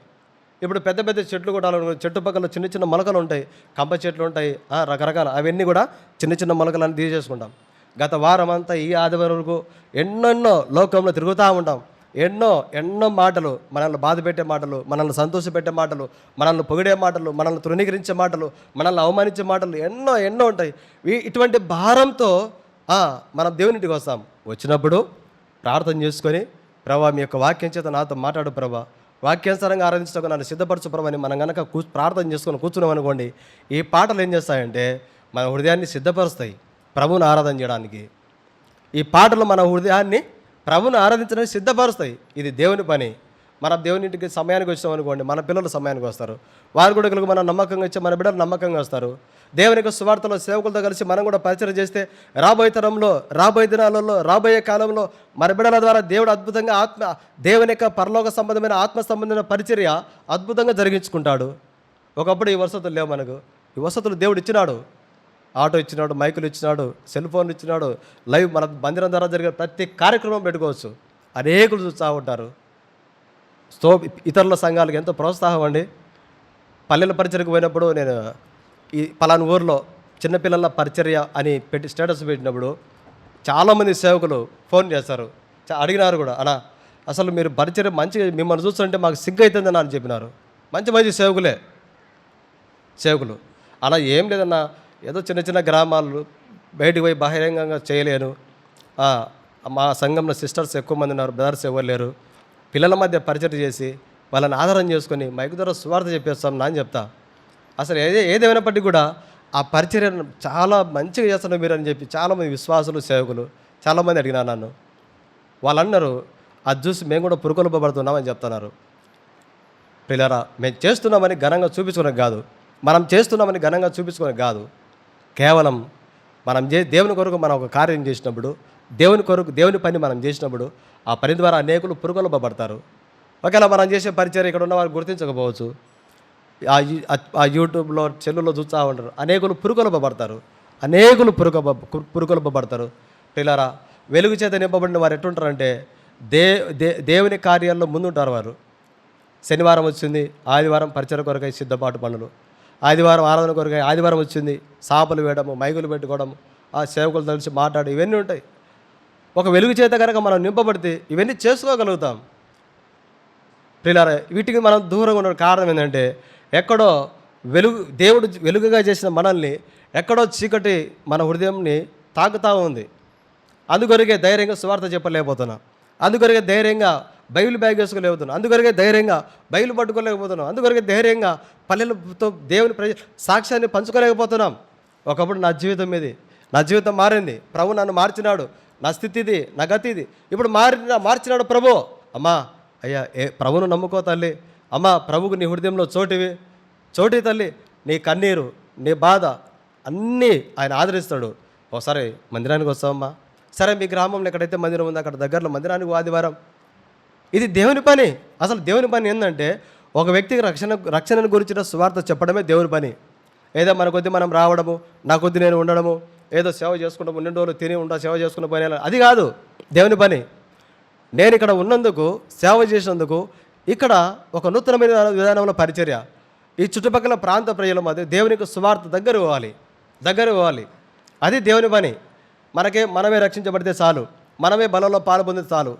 ఇప్పుడు పెద్ద పెద్ద చెట్లు కూడా చుట్టుపక్కల చిన్న చిన్న మొలకలు ఉంటాయి, కంప చెట్లు ఉంటాయి, రకరకాల, అవన్నీ కూడా చిన్న చిన్న మొలకలను తీసేసుకుంటాం. గత వారం అంతా ఈ ఆదివారం వరకు ఎన్నెన్నో లోకంలో తిరుగుతూ ఉంటాం. ఎన్నో మాటలు, మనల్ని బాధ పెట్టే మాటలు, మనల్ని సంతోషపెట్టే మాటలు, మనల్ని పొగిడే మాటలు, మనల్ని తృణీకరించే మాటలు, మనల్ని అవమానించే మాటలు ఎన్నో ఉంటాయి. ఇటువంటి భారంతో మనం దేవునింటికి వస్తాం. వచ్చినప్పుడు ప్రార్థన చేసుకొని, ప్రభా మీ యొక్క వాక్యం చేత నాతో మాట్లాడు ప్రభా, వాక్యానుసారంగా ఆరాధించడానికి నన్ను సిద్ధపరచు ప్రభా అని మనం కనుక ప్రార్థన చేసుకొని కూర్చున్నాం అనుకోండి, ఈ పాటలు ఏం చేస్తాయంటే మన హృదయాన్ని సిద్ధపరుస్తాయి ప్రభువుని ఆరాధన చేయడానికి. ఈ పాటలు మన హృదయాన్ని ప్రభువుని ఆరాధించడానికి సిద్ధపరుస్తాయి. ఇది దేవుని పని. మనం దేవుని ఇంటికి సమయానికి వచ్చాం అనుకోండి, మన పిల్లలు సమయానికి వస్తారు. వారు కూడా మనం నమ్మకంగా ఇచ్చే మన బిడ్డలు నమ్మకంగా వస్తారు. దేవుని యొక్క సువార్తలో సేవకులతో కలిసి మనం కూడా పరిచయం చేస్తే రాబోయే తరంలో, రాబోయే దినాలలో, రాబోయే కాలంలో మన బిడ్డల ద్వారా దేవుడు అద్భుతంగా దేవుని యొక్క పరలోక సంబంధమైన ఆత్మ సంబంధమైన పరిచర్య అద్భుతంగా జరిగించుకుంటాడు. ఒకప్పుడు ఈ వసతులు లేవు మనకు. ఈ వసతులు దేవుడు ఇచ్చినాడు. ఆటో ఇచ్చినాడు, మైకులు ఇచ్చినాడు, సెల్ ఫోన్లు ఇచ్చినాడు, లైవ్ మన మందిరం ద్వారా జరిగే ప్రతి కార్యక్రమం పెట్టుకోవచ్చు. అనేకులు చూస్తూ ఉంటారు. ఇతరుల సంఘాలకు ఎంతో ప్రోత్సాహం అండి. పల్లెల పరిచర్యకు పోయినప్పుడు నేను ఈ పలానా ఊరిలో చిన్నపిల్లల పరిచర్య అని పెట్టి స్టేటస్ పెట్టినప్పుడు చాలామంది సేవకులు ఫోన్ చేస్తారు, అడిగినారు కూడా, అన్నా అసలు మీరు పరిచర్య మంచిగా మిమ్మల్ని చూస్తుంటే మాకు సిగ్గు అవుతుందని అని చెప్పినారు. మంచి సేవకులు అలా ఏం లేదన్నా, ఏదో చిన్న చిన్న గ్రామాలు బయటికి పోయి బహిరంగంగా చేయలేను, మా సంఘంలో సిస్టర్స్ ఎక్కువ మంది ఉన్నారు, బ్రదర్స్ ఎవరు లేరు, పిల్లల మధ్య పరిచయం చేసి వాళ్ళని ఆధారం చేసుకొని మైకు ద్వారా సువార్త చెప్పేస్తాం నా అని చెప్తా. అసలు ఏదేమైనప్పటికీ కూడా ఆ పరిచర్యను చాలా మంచిగా చేస్తున్నారు మీరు అని చెప్పి చాలామంది విశ్వాసులు, సేవకులు చాలామంది అడిగినారు నన్ను. వాళ్ళు అన్నారు, అది చూసి మేము కూడా పురుకొల్పబడుతున్నామని చెప్తున్నారు. పిల్లరా, మేము చేస్తున్నామని ఘనంగా చూపించుకోవడానికి కాదు, మనం చేస్తున్నామని ఘనంగా చూపించుకోవడానికి కాదు, కేవలం మనం దేవుని కొరకు మనం ఒక కార్యం చేసినప్పుడు, దేవుని పని మనం చేసినప్పుడు ఆ పని ద్వారా అనేకులు పురుకొల్పబడతారు. ఒకవేళ మనం చేసే పరిచయం ఇక్కడ ఉన్న వారు గుర్తించకపోవచ్చు, ఆ యూట్యూబ్లో చెల్లులో చూస్తూ ఉంటారు, అనేకులు పురుకొల్పబడతారు. పిల్లరా, వెలుగు చేత నింపబడిన వారు ఎట్టుంటారంటే దేవుని కార్యాల్లో ముందుంటారు వారు. శనివారం వచ్చింది, ఆదివారం పరిచయం కొరకై సిద్ధపాటు పనులు, ఆదివారం ఆరాధన కొరకై ఆదివారం వచ్చింది, సాపలు వేయడము, మైకులు పెట్టుకోవడము, ఆ సేవకులు తెలిసి మాట్లాడి ఇవన్నీ ఉంటాయి. ఒక వెలుగు చేత కనుక మనం నింపబడితే ఇవన్నీ చేసుకోగలుగుతాం. పిల్లరా, వీటికి మనం దూరంగా ఉన్న కారణం ఏంటంటే ఎక్కడో దేవుడు వెలుగుగా చేసిన మనల్ని ఎక్కడో చీకటి మన హృదయంని తాకుతూ ఉంది. అందుకొరకే ధైర్యంగా సువార్త చెప్పలేకపోతున్నా. అందుకొరకే ధైర్యంగా బైబిల్ బ్యాగ్ వేసుకోలేకపోతున్నాం, అందుకొరకే ధైర్యంగా బైబిల్ పట్టుకోలేకపోతున్నాం, అందుకొరకే ధైర్యంగా పల్లెలతో దేవుని సాక్ష్యాన్ని పంచుకోలేకపోతున్నాం. ఒకప్పుడు నా జీవితం ఇది, నా జీవితం మారింది, ప్రభు నన్ను మార్చినాడు, నా స్థితి ఇది, నా గతి ఇది, ఇప్పుడు మార్చినాడు ప్రభు. అమ్మా అయ్యా ప్రభును నమ్ముకో తల్లి, అమ్మా ప్రభుకు నీ హృదయంలో చోటి తల్లి, నీ కన్నీరు, నీ బాధ అన్నీ ఆయన ఆదరిస్తాడు. ఒకసారి మందిరానికి వస్తావమ్మా, సరే మీ గ్రామంలో ఎక్కడైతే మందిరం ఉందో అక్కడ దగ్గరలో మందిరానికి ఆదివారం. ఇది దేవుని పని. అసలు దేవుని పని ఏంటంటే ఒక వ్యక్తికి రక్షణను గురించిన సువార్త చెప్పడమే దేవుని పని. ఏదో మన కొద్ది మనం రావడము, నా కొద్ది నేను ఉండడము, ఏదో సేవ చేసుకుంటాము, 2 రోజులు తిని సేవ చేసుకున్న పని, అది కాదు దేవుని పని. నేను ఇక్కడ ఉన్నందుకు, సేవ చేసినందుకు ఇక్కడ ఒక నూతనమైన విధానంలో పరిచర్య, ఈ చుట్టుపక్కల ప్రాంత ప్రజల మధ్య దేవునికి సువార్త దగ్గర పోవాలి. అది దేవుని పని. మనమే రక్షించబడితే చాలు, మనమే బలంలో పాలు పొందితే చాలు,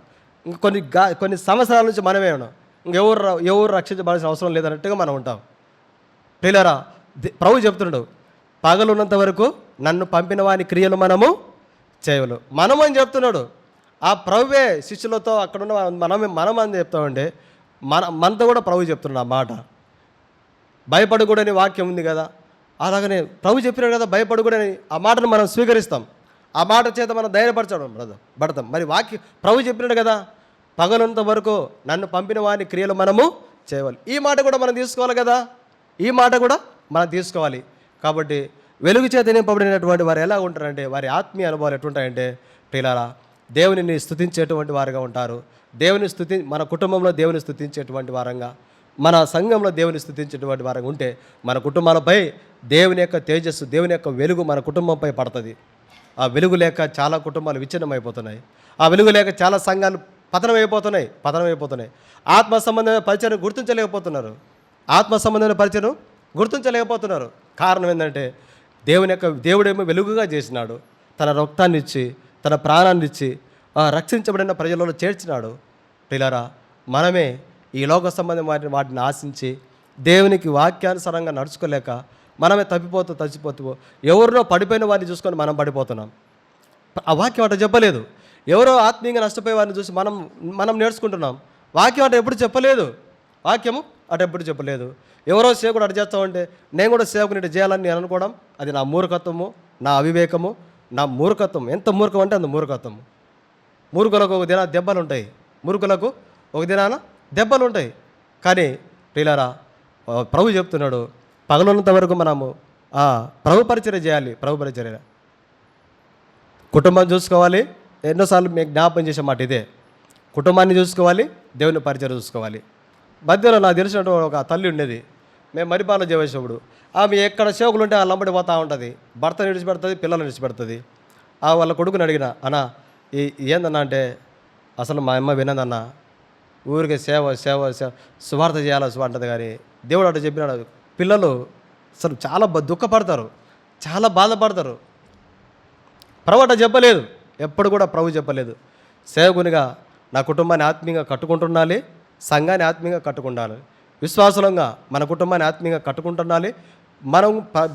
కొన్ని సంవత్సరాల నుంచి మనమే ఉన్నాం, ఎవరు రక్షించబడాల్సిన అవసరం లేదన్నట్టుగా మనం ఉంటాం. ప్రియులారా, ప్రభు చెప్తున్నాడు, పగలున్నంత వరకు నన్ను పంపిన వాని క్రియలు మనము చేయలు. అని చెప్తున్నాడు. ఆ ప్రభువే శిష్యులతో అక్కడున్న మనం అని చెప్తామంటే మనతో కూడా ప్రభు చెప్తున్నాడు ఆ మాట. భయపడకూడని వాక్యం ఉంది కదా, అలాగనే ప్రభు చెప్పినాడు కదా భయపడకూడని, ఆ మాటను మనం స్వీకరిస్తాం, ఆ మాట చేత మనం పడతాం. మరి ప్రభు చెప్పినాడు కదా, పగలంత వరకు నన్ను పంపిన వాని క్రియలు మనము చేయవాలి. ఈ మాట కూడా మనం తీసుకోవాలి కదా, ఈ మాట కూడా మనం తీసుకోవాలి. కాబట్టి వెలుగు చేత నింపబడినటువంటి వారు ఎలా ఉంటారంటే, వారి ఆత్మీయ అనుభవాలు ఎట్లుంటాయంటే, ప్రియులారా, దేవునిని స్తుతించేటువంటి వారుగా ఉంటారు. మన కుటుంబంలో దేవుని స్తుతించేటువంటి వారంగా, మన సంఘంలో దేవుని స్తుతించేటువంటి వారంగా ఉంటే మన కుటుంబాలపై దేవుని యొక్క తేజస్సు, దేవుని యొక్క వెలుగు మన కుటుంబంపై పడుతుంది. ఆ వెలుగు లేక చాలా కుటుంబాలు విచ్ఛిన్నమైపోతున్నాయి. ఆ వెలుగు లేక చాలా సంఘాలు పతనమైపోతున్నాయి. ఆత్మ సంబంధమైన పరిచయం గుర్తించలేకపోతున్నారు. కారణం ఏంటంటే దేవుడేమో వెలుగుగా చేసినాడు, తన రక్తాన్ని ఇచ్చి, తన ప్రాణాన్ని ఇచ్చి రక్షించబడిన ప్రజలలో చేర్చినాడు. పిల్లరా, మనమే ఈ లోక సంబంధం వాటిని ఆశించి దేవునికి వాక్యానుసారంగా నడుచుకోలేక మనమే తచ్చిపోతూ ఎవరినో పడిపోయిన వారిని చూసుకొని మనం పడిపోతున్నాం. ఆ వాక్యం అట చెప్పలేదు. ఎవరో ఆత్మీయంగా నష్టపోయే వారిని చూసి మనం నేర్చుకుంటున్నాం. వాక్యం అట ఎప్పుడు చెప్పలేదు. ఎవరో సేవకుడు అట చేస్తామంటే నేను కూడా సేవకుని ఇటు చేయాలని నేను అనుకోవడం, అది నా మూర్ఖత్వము, నా అవివేకము, నా మూర్ఖత్వం. ఎంత మూర్ఖం అంటే అంత మూర్ఖత్వము. మూర్ఖులకు ఒక దినాన దెబ్బలు ఉంటాయి. కానీ ప్రియులారా, ప్రభు చెప్తున్నాడు, పగలున్నంత వరకు మనము ప్రభు పరిచర్య చేయాలి. కుటుంబం చూసుకోవాలి. ఎన్నోసార్లు మీకు జ్ఞాపకం చేసే మాట ఇదే, కుటుంబాన్ని చూసుకోవాలి, దేవుని పరిచర్య చూసుకోవాలి. మధ్యలో నాకు తెలిసినటువంటి ఒక తల్లి ఉండేది. మేము మరిపాలన చేసేప్పుడు ఆమె ఎక్కడ సేవకులు ఉంటే వాళ్ళ లంబడి పోతూ ఉంటుంది. భర్తను విడిచిపెడుతుంది, పిల్లల్ని విడిచిపెడుతుంది. వాళ్ళ కొడుకుని అడిగిన, అన్న ఏందన్నా అంటే, అసలు మా అమ్మ వినదన్నా, ఊరికే సేవ సువార్త అంటది. కానీ దేవుడు అటు చెప్పినాడు, పిల్లలు అసలు చాలా దుఃఖపడతారు, చాలా బాధపడతారు. ప్రభు అట చెప్పలేదు, ఎప్పుడు కూడా ప్రభు చెప్పలేదు. సేవకునిగా నా కుటుంబాన్ని ఆత్మీయంగా కట్టుకుంటుండాలి, సంఘాన్ని ఆత్మీయంగా కట్టుకుండాలి, విశ్వాసంగా మన కుటుంబాన్ని ఆత్మీయంగా కట్టుకుంటుండాలి, మనం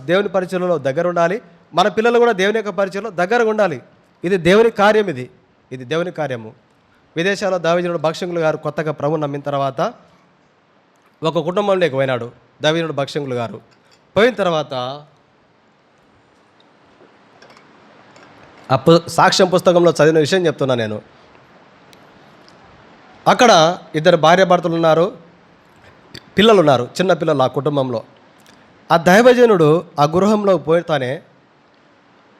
దేవుని పరిచయంలో దగ్గర ఉండాలి, మన పిల్లలు కూడా దేవుని యొక్క పరిచయంలో దగ్గరగా ఉండాలి. ఇది దేవుని కార్యం. ఇది దేవుని కార్యము. విదేశాల్లో దావీదుడు భక్షంగులు గారు కొత్తగా ప్రభు నమ్మిన తర్వాత ఒక కుటుంబంలోకి పోయినాడు. దావీదుడు భక్షంగులు గారు పోయిన తర్వాత సాక్ష్యం పుస్తకంలో చదివిన విషయం చెప్తున్నా నేను. అక్కడ 2 భార్యాభర్తలు ఉన్నారు, పిల్లలు ఉన్నారు, చిన్న పిల్లలు ఆ కుటుంబంలో. ఆ దైవజనుడు ఆ గృహంలో పోతానే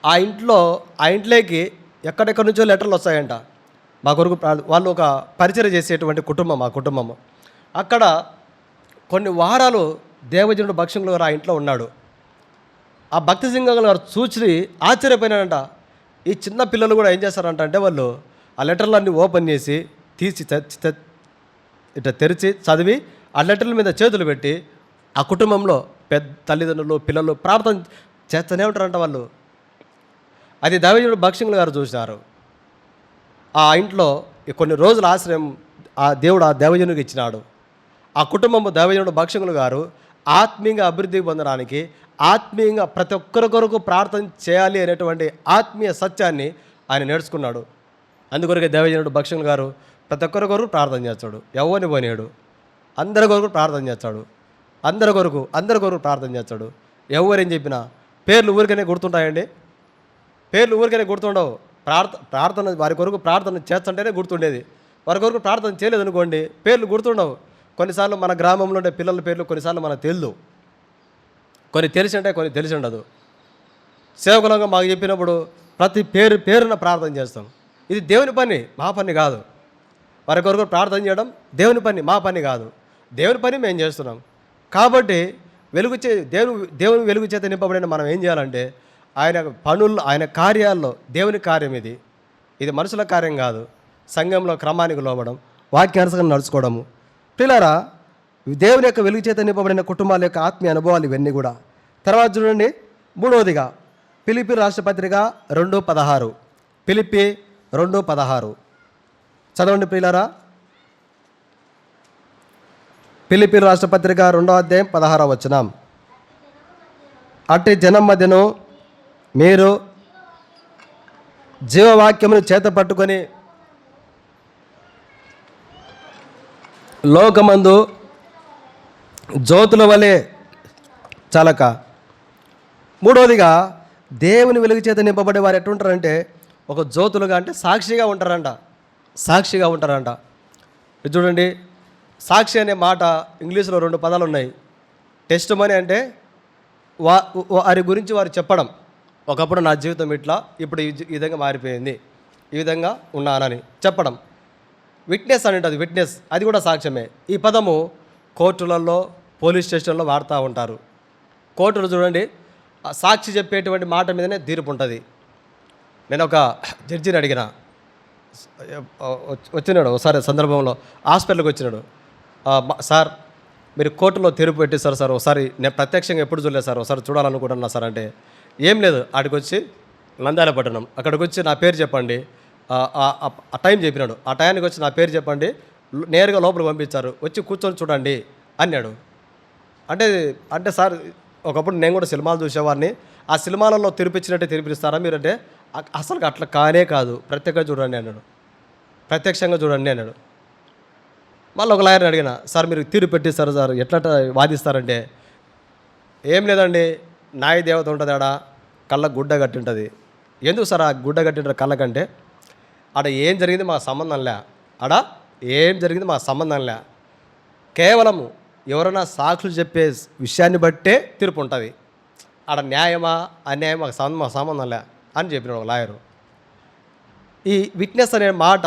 ఆ ఇంట్లోకి ఎక్కడెక్కడి నుంచో లెటర్లు వస్తాయంట. మా కొరకు వాళ్ళు ఒక పరిచయం చేసేటువంటి కుటుంబం ఆ కుటుంబము. అక్కడ కొన్ని వారాలు దేవజనుడు భక్షంగులు గారు ఆ ఇంట్లో ఉన్నాడు. ఆ భక్తి సింగల్ గారు చూసి ఆశ్చర్యపోయినాడంట. ఈ చిన్న పిల్లలు కూడా ఏం చేస్తారంట అంటే, వాళ్ళు ఆ లెటర్లన్నీ ఓపెన్ చేసి తీసి ఇట్లా తెరిచి చదివి ఆ లెటర్ల మీద చేతులు పెట్టి ఆ కుటుంబంలో పెద్ద తల్లిదండ్రులు, పిల్లలు ప్రార్థన చేస్తూనే ఉంటారంట వాళ్ళు. అది దైవజనుడు భక్షంగులు గారు చూసినారు. ఆ ఇంట్లో కొన్ని రోజుల ఆశ్రయం ఆ దేవుడు ఆ దైవజనుడికి ఇచ్చినాడు. ఆ కుటుంబము దైవజనుడు భక్షంగులు గారు ఆత్మీయంగా అభివృద్ధి పొందడానికి, ఆత్మీయంగా ప్రతి ఒక్కరి కొరకు ప్రార్థన చేయాలి అనేటువంటి ఆత్మీయ సత్యాన్ని ఆయన నేర్చుకున్నాడు. అందుకొరకే దేవజనుడు భక్షణులు గారు ప్రతి ఒక్కరి కొరకు ప్రార్థన చేస్తాడు. ఎవరిని పోనీయాడు, అందరి కొరకు ప్రార్థన చేస్తాడు. అందరి కొరకు ప్రార్థన చేస్తాడు. ఎవరేం చెప్పినా పేర్లు ఊరికనే గుర్తుంటాయండి? పేర్లు ఊరికనే గుర్తుండవు. ప్రార్థన వారి కొరకు ప్రార్థన చేస్తుంటేనే గుర్తుండేది. వారి కొరకు ప్రార్థన చేయలేదనుకోండి పేర్లు గుర్తుండవు. కొన్నిసార్లు మన గ్రామంలో ఉండే పిల్లల పేర్లు కొన్నిసార్లు మనకు తెలియదు. కొన్ని తెలిసి ఉంటాయి, కొన్ని తెలిసి ఉండదు. సేవకులంగా మాకు చెప్పినప్పుడు ప్రతి పేరున ప్రార్థన చేస్తాం. ఇది దేవుని పని, మా పని కాదు. వారి కొరకు ప్రార్థన చేయడం దేవుని పని, మా పని కాదు. దేవుని పని మేము చేస్తున్నాం. కాబట్టి దేవుని వెలుగు చేత నింపబడిన మనం ఏం చేయాలంటే ఆయన పనుల్లో, ఆయన కార్యాల్లో దేవుని కార్యం ఇది మనుషుల కార్యం కాదు. సంఘంలో క్రమానికి లోబడం, వాక్యానుసారం నడుచుకోవడము. పిల్లరా, దేవుని యొక్క వెలుగు చేత నింపబడిన కుటుంబాల యొక్క ఆత్మీయ అనుభవాలు ఇవన్నీ కూడా. తర్వాత చూడండి, మూడవదిగా ఫిలిప్పీ రాష్ట్రపత్రిక 2:16. ఫిలిప్పీ 2:16 చదవండి ప్రియులారా. ఫిలిప్పీ రాష్ట్రపత్రిక 2:16 అట్టి జనం మధ్యను మీరు జీవవాక్యమును చేత పట్టుకొని లోకమందు జ్యోతుల వలె చలక. మూడవదిగా దేవుని వెలుగు చేత నింపబడే వారు ఎట్టుంటారంటే ఒక జ్యోతులుగా, అంటే సాక్షిగా ఉంటారంట. ఇది చూడండి, సాక్షి అనే మాట ఇంగ్లీష్లో 2 పదాలు ఉన్నాయి. టెస్ట్ మనీ అంటే వారి గురించి వారు చెప్పడం. ఒకప్పుడు నా జీవితం ఇట్లా, ఇప్పుడు ఈ విధంగా మారిపోయింది, ఈ విధంగా ఉన్నానని చెప్పడం. విట్నెస్ అని ఉంటుంది, విట్నెస్ అది కూడా సాక్ష్యమే. ఈ పదము కోర్టులలో, పోలీస్ స్టేషన్లో వాడుతూ ఉంటారు. కోర్టులు చూడండి, సాక్షి చెప్పేటువంటి మాట మీదనే తీర్పు ఉంటుంది. నేను ఒక జడ్జిని అడిగిన, వచ్చినాడు ఒకసారి సందర్భంలో, హాస్పిటల్కి వచ్చినాడు. సార్ మీరు కోర్టులో తీర్పు పెట్టిస్తారు సార్, ఒకసారి నేను ప్రత్యక్షంగా ఎప్పుడు చూడలేదు సార్, ఒకసారి చూడాలనుకుంటున్నా సార్ అంటే, ఏం లేదు ఆడికి వచ్చి నంద్యాల పట్టణం, అక్కడికి వచ్చి నా పేరు చెప్పండి, ఆ టైం చెప్పినాడు. ఆ టైంకి వచ్చి నా పేరు చెప్పండి, నేరుగా లోపలికి పంపించారు, వచ్చి కూర్చొని చూడండి అన్నాడు. అంటే సార్ ఒకప్పుడు నేను కూడా సినిమాలు చూసేవాడిని, ఆ సినిమాలలో తిరిపిచ్చినట్టే తిరిపిస్తారా మీరంటే, అసలు అట్లా కానే కాదు, ప్రత్యక్షంగా చూడండి అన్నాడు. మళ్ళీ ఒక లాయర్ని అడిగిన, సార్ మీరు తీర్పు పెట్టిస్తారు సార్, ఎట్లా వాదిస్తారంటే, ఏం లేదండి, న్యాయ దేవత ఉంటుంది ఆడ, కళ్ళ గుడ్డ కట్టి ఉంటుంది. ఎందుకు సార్ ఆ గుడ్డ కట్టింటారు కళ్ళకంటే, ఆడ ఏం జరిగింది మాకు సంబంధం లే, కేవలము ఎవరైనా సాక్షులు చెప్పే విషయాన్ని బట్టే తీర్పు ఉంటుంది. ఆడ న్యాయమా అన్యాయమా మాకు సంబంధం లే అని చెప్పినాడు ఒక లాయరు. ఈ విట్నెస్ అనే మాట,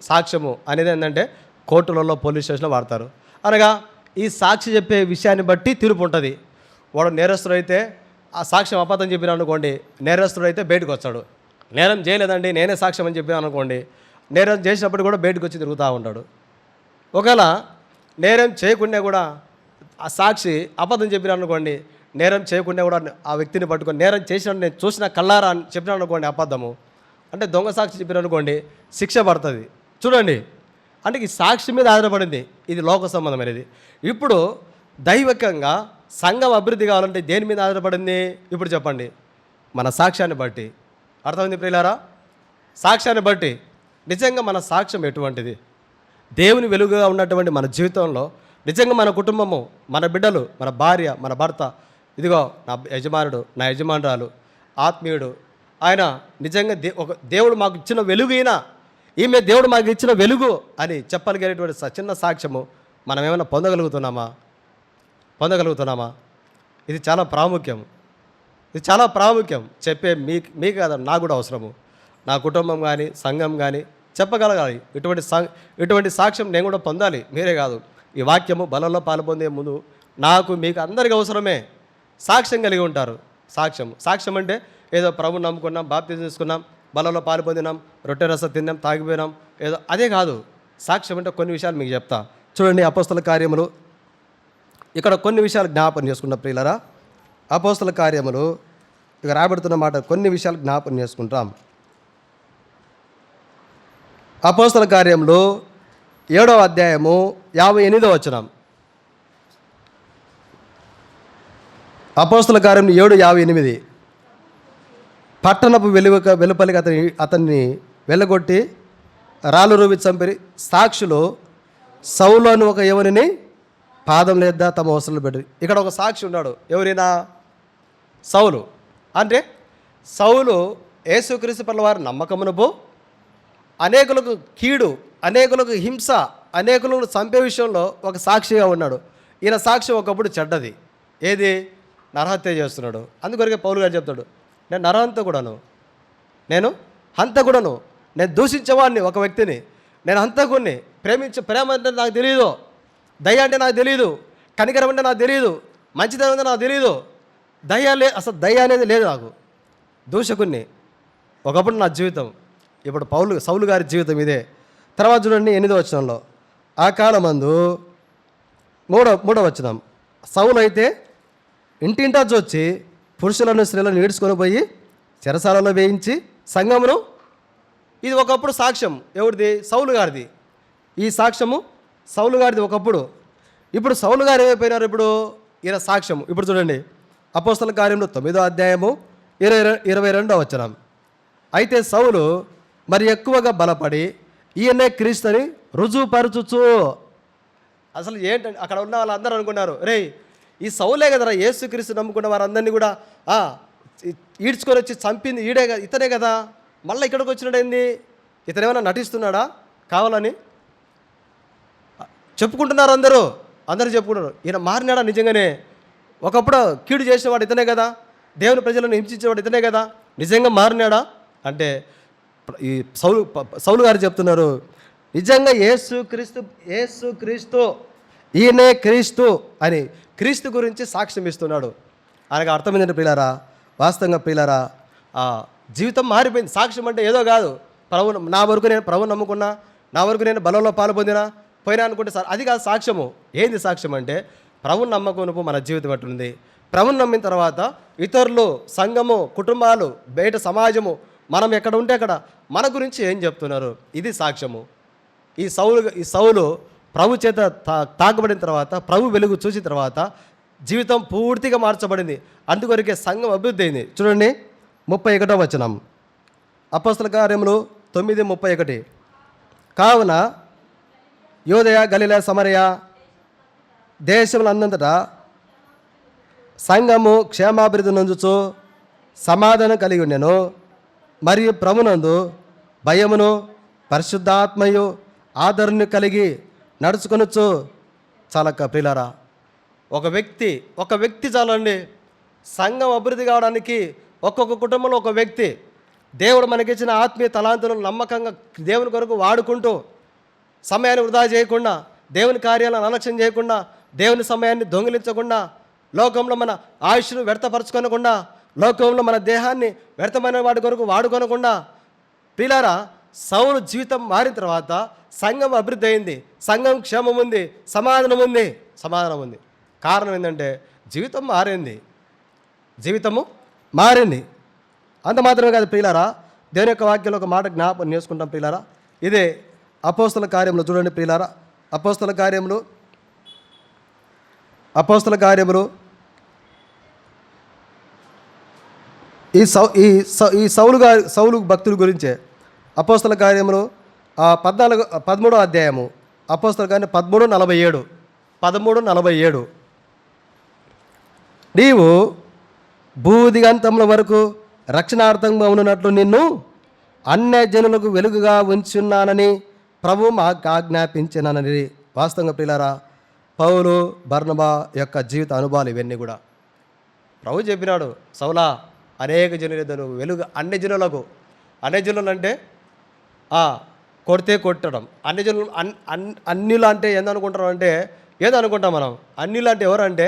సాక్ష్యము అనేది ఏంటంటే కోర్టులలో, పోలీస్ స్టేషన్లో వాడతారు. అనగా ఈ సాక్షి చెప్పే విషయాన్ని బట్టి తీర్పు ఉంటుంది. వాడు నేరస్తుడైతే ఆ సాక్ష్యం అబద్ధం చెప్పినా అనుకోండి, నేరస్తుడైతే బయటకు వచ్చాడు. నేరం చేయలేదండి, నేనే సాక్ష్యం అని చెప్పినా అనుకోండి, నేరం చేసినప్పుడు కూడా బయటకు వచ్చి తిరుగుతూ ఉంటాడు. ఒకవేళ నేరం చేయకుండా కూడా ఆ సాక్షి అబద్ధం చెప్పినా అనుకోండి, నేరం చేయకుండా కూడా ఆ వ్యక్తిని పట్టుకొని నేరం చేసినట్టు నేను చూసిన కళ్ళారా అని చెప్పినా అనుకోండి, అబద్ధము అంటే దొంగ సాక్షి చెప్పినా అనుకోండి, శిక్ష పడుతుంది. చూడండి, అంటే ఈ సాక్షి మీద ఆధారపడింది, ఇది లోక సంబంధమైనది. ఇప్పుడు దైవికంగా సంఘం అభివృద్ధి కావాలంటే దేని మీద ఆధారపడింది? ఇప్పుడు చెప్పండి, మన సాక్ష్యాన్ని బట్టి. అర్థమైంది ప్రియులారా? సాక్ష్యాన్ని బట్టి. నిజంగా మన సాక్ష్యం ఎటువంటిది? దేవుని వెలుగుగా ఉన్నటువంటి మన జీవితంలో నిజంగా మన కుటుంబము, మన బిడ్డలు, మన భార్య, మన భర్త, ఇదిగో నా యజమానుడు, నా యజమానురాలు, ఆత్మీయుడు, ఆయన నిజంగా దేవుడు మాకు ఇచ్చిన వెలుగు, ఈమె దేవుడు మాకు ఇచ్చిన వెలుగు అని చెప్పగలిగేటువంటి చిన్న సాక్ష్యము మనం ఏమైనా పొందగలుగుతున్నామా? ఇది చాలా ప్రాముఖ్యం. చెప్పే మీకు కాదు, నాకు కూడా అవసరము. నా కుటుంబం కానీ, సంఘం కానీ చెప్పగలగాలి. ఇటువంటి సాక్ష్యం నేను కూడా పొందాలి. మీరే కాదు, ఈ వాక్యము బలంలో పాల్పొందే ముందు నాకు, మీకు అందరికీ అవసరమే. సాక్ష్యం కలిగి ఉంటారు. సాక్ష్యం అంటే ఏదో ప్రభుని నమ్ముకున్నాం, బాప్తిజం తీసుకున్నాం, బలంలో పాల్పొందినాం, రొట్టె రసం తిన్నాం, తాగిపోయినాం, ఏదో అదే కాదు. సాక్ష్యం అంటే కొన్ని విషయాలు మీకు చెప్తా. చూడండి, అపోస్తల కార్యములు, ఇక్కడ కొన్ని విషయాలు జ్ఞాపకం చేసుకున్న ప్రియులరా. అపోస్తల కార్యములు ఇక రాబడుతున్న మాట, కొన్ని విషయాలు జ్ఞాపకం చేసుకుంటాం. అపోస్తల కార్యములు 7వ అధ్యాయము 58వ వచనం. అపోస్తల కార్యములు 7:58. పట్టణపు వెలుపలికి అతన్ని వెళ్ళగొట్టి రాళ్ళు రూపి చంపిరి. సాక్షులు సౌలు అని ఒక ఎవరిని పాదం లేదా తమ అవసరాలు పెట్టి. ఇక్కడ ఒక సాక్షి ఉన్నాడు. ఎవరైనా? సౌలు. అంటే సౌలు యేసుక్రీస్తు పట్ల వారి నమ్మకమునపు అనేకులకు కీడు, అనేకులకు హింస, అనేకులను చంపే విషయంలో ఒక సాక్షిగా ఉన్నాడు. ఈయన సాక్ష్యం ఒకప్పుడు చెడ్డది. ఏది? నరహత్య చేస్తున్నాడు. అందుకొరకే పౌలు గారు చెప్తాడు, నేను నరహంతకుడను, నేను హంతకుడను, నేను దూషించేవాడిని ఒక వ్యక్తిని, నేను హంతకుడిని. ప్రేమ అంటే నాకు తెలియదు, దయ అంటే నాకు తెలియదు, కనికరం అంటే నాకు తెలియదు, మంచితనం అంటే నాకు తెలియదు, అసలు దయ అనేది లేదు నాకు. దూషకుణ్ణి ఒకప్పుడు నా జీవితం. ఇప్పుడు సౌలు గారి జీవితం ఇదే. తర్వాత చూడండి 8వ వచనంలో, ఆ కాలమందు మూడవ వచనం, సౌలు అయితే ఇంటింటా వచ్చి పురుషులను స్త్రీలను ఈడ్చుకొని పోయి చెరసాలలో వేయించి సంఘమును. ఇది ఒకప్పుడు సాక్ష్యం ఎవరిది? సౌలు గారిది. ఈ సాక్ష్యము సౌలు గారిది ఒకప్పుడు. ఇప్పుడు సౌలు గారు ఏమైపోయినారు? ఇప్పుడు ఈయన సాక్ష్యం. ఇప్పుడు చూడండి అపోస్తల కార్యంలో 9వ అధ్యాయము 22వ వచనం. అయితే సౌలు మరి ఎక్కువగా బలపడి ఈయనే క్రీస్తుని రుజువుపరచుచు. అసలు ఏంటంటే అక్కడ ఉన్న వాళ్ళందరూ అనుకున్నారు, రే ఈ సౌలే కదరా యేసుక్రీస్తు నమ్ముకున్న వారందరినీ కూడా ఈడ్చుకొని వచ్చి చంపింది ఇతనే కదా, మళ్ళీ ఇక్కడికి వచ్చినాడేంది? ఇతను ఏమైనా నటిస్తున్నాడా కావాలని చెప్పుకుంటున్నారు అందరూ చెప్పుకుంటున్నారు. ఈయన మారినాడా నిజంగానే? ఒకప్పుడు కీడు చేసేవాడు ఇతనే కదా, దేవుని ప్రజలను హింసించేవాడు ఇతనే కదా, నిజంగా మారినాడా అంటే ఈ సౌలు గారు చెప్తున్నారు, నిజంగా యేసుక్రీస్తు ఈయనే క్రీస్తు అని క్రీస్తు గురించి సాక్ష్యం ఇస్తున్నాడు. ఆయనకు అర్థమైందంటే ప్రియులారా, వాస్తవంగా ప్రియులారా, జీవితం మారిపోయింది. సాక్ష్యం అంటే ఏదో కాదు, నా వరకు నేను ప్రభువుని నమ్ముకున్నా, నా వరకు నేను బలంలో పాలు పొందినా పోయినా అనుకుంటే సార్ అది కాదు సాక్ష్యము. ఏంది సాక్ష్యం అంటే ప్రభువుని నమ్మకమునపు మన జీవితం ఎట్లుంది. ప్రభువుని నమ్మిన తర్వాత ఇతరులు, సంఘము, కుటుంబాలు, బయట సమాజము, మనం ఎక్కడ ఉంటే అక్కడ మన గురించి ఏం చెప్తున్నారు, ఇది సాక్ష్యము. ఈ సౌలు ప్రభు చేత తాకబడిన తర్వాత, ప్రభు వెలుగు చూసిన తర్వాత జీవితం పూర్తిగా మార్చబడింది. అందుకొరకే సంఘం అభివృద్ధి అయింది. చూడండి 31వ వచనం, అపోస్తల కార్యములు 9:31. కావున యోదయ, గలిలయ, సమరయ దేశములందంతటా సంఘము క్షేమాభివృద్ధి నొందుచు సమాధానం కలిగి ఉండెను. మరియు ప్రభునందు భయమును పరిశుద్ధాత్మయు ఆదరణ కలిగి నడుచుకొనొచ్చు. చాలా ప్రియులారా, ఒక వ్యక్తి చాలండి సంఘం అభివృద్ధి కావడానికి. ఒక్కొక్క కుటుంబంలో ఒక వ్యక్తి దేవుడు మనకిచ్చిన ఆత్మీయ తలాంతులను నమ్మకంగా దేవుని కొరకు వాడుకుంటూ, సమయాన్ని వృధా చేయకుండా, దేవుని కార్యాలను అలక్ష్యం చేయకుండా, దేవుని సమయాన్ని దొంగిలించకుండా, లోకంలో మన ఆయుష్ను వ్యర్థపరచుకోనకుండా, లోకంలో మన దేహాన్ని వ్యర్థమైన వాటి కొరకు వాడుకోనకుండా. ప్రియులారా, సౌలు జీవితం మారిన తర్వాత సంఘం అభివృద్ధి అయింది, సంఘం క్షేమం ఉంది, సమాధానం ఉంది. కారణం ఏంటంటే జీవితము మారింది. అంత మాత్రమే కాదు ప్రియులారా, దేవుని యొక్క వాక్యంలో ఒక మాట జ్ఞాపకం చేసుకుంటాం ప్రియులారా. ఇదే అపోస్తల కార్యములు చూడండి ప్రియులారా, అపోస్తల కార్యములు ఈ సౌలు భక్తుల గురించే. అపోస్తల కార్యములు 13వ అధ్యాయము, అపోస్తల కార్యం 13:47. నీవు భూదిగంతముల వరకు రక్షణార్థంగా ఉన్నట్లు నిన్ను అన్యజనులకు వెలుగుగా ఉంచున్నానని ప్రభు మాకు ఆజ్ఞాపించినని. వాస్తవంగా ప్రియులారా, పౌలు, బర్నబా యొక్క జీవిత అనుభవాలు ఇవన్నీ కూడా ప్రభు చెప్పినాడు, సౌలా అనేక జనులు వెలుగు అన్యజనులకు. అన్యజనులు అంటే కొట్టడం. అన్యజనులు అన్యులు అంటే ఏందనుకుంటాం అంటే ఏదో అనుకుంటాం మనం. అన్యులు అంటే ఎవరంటే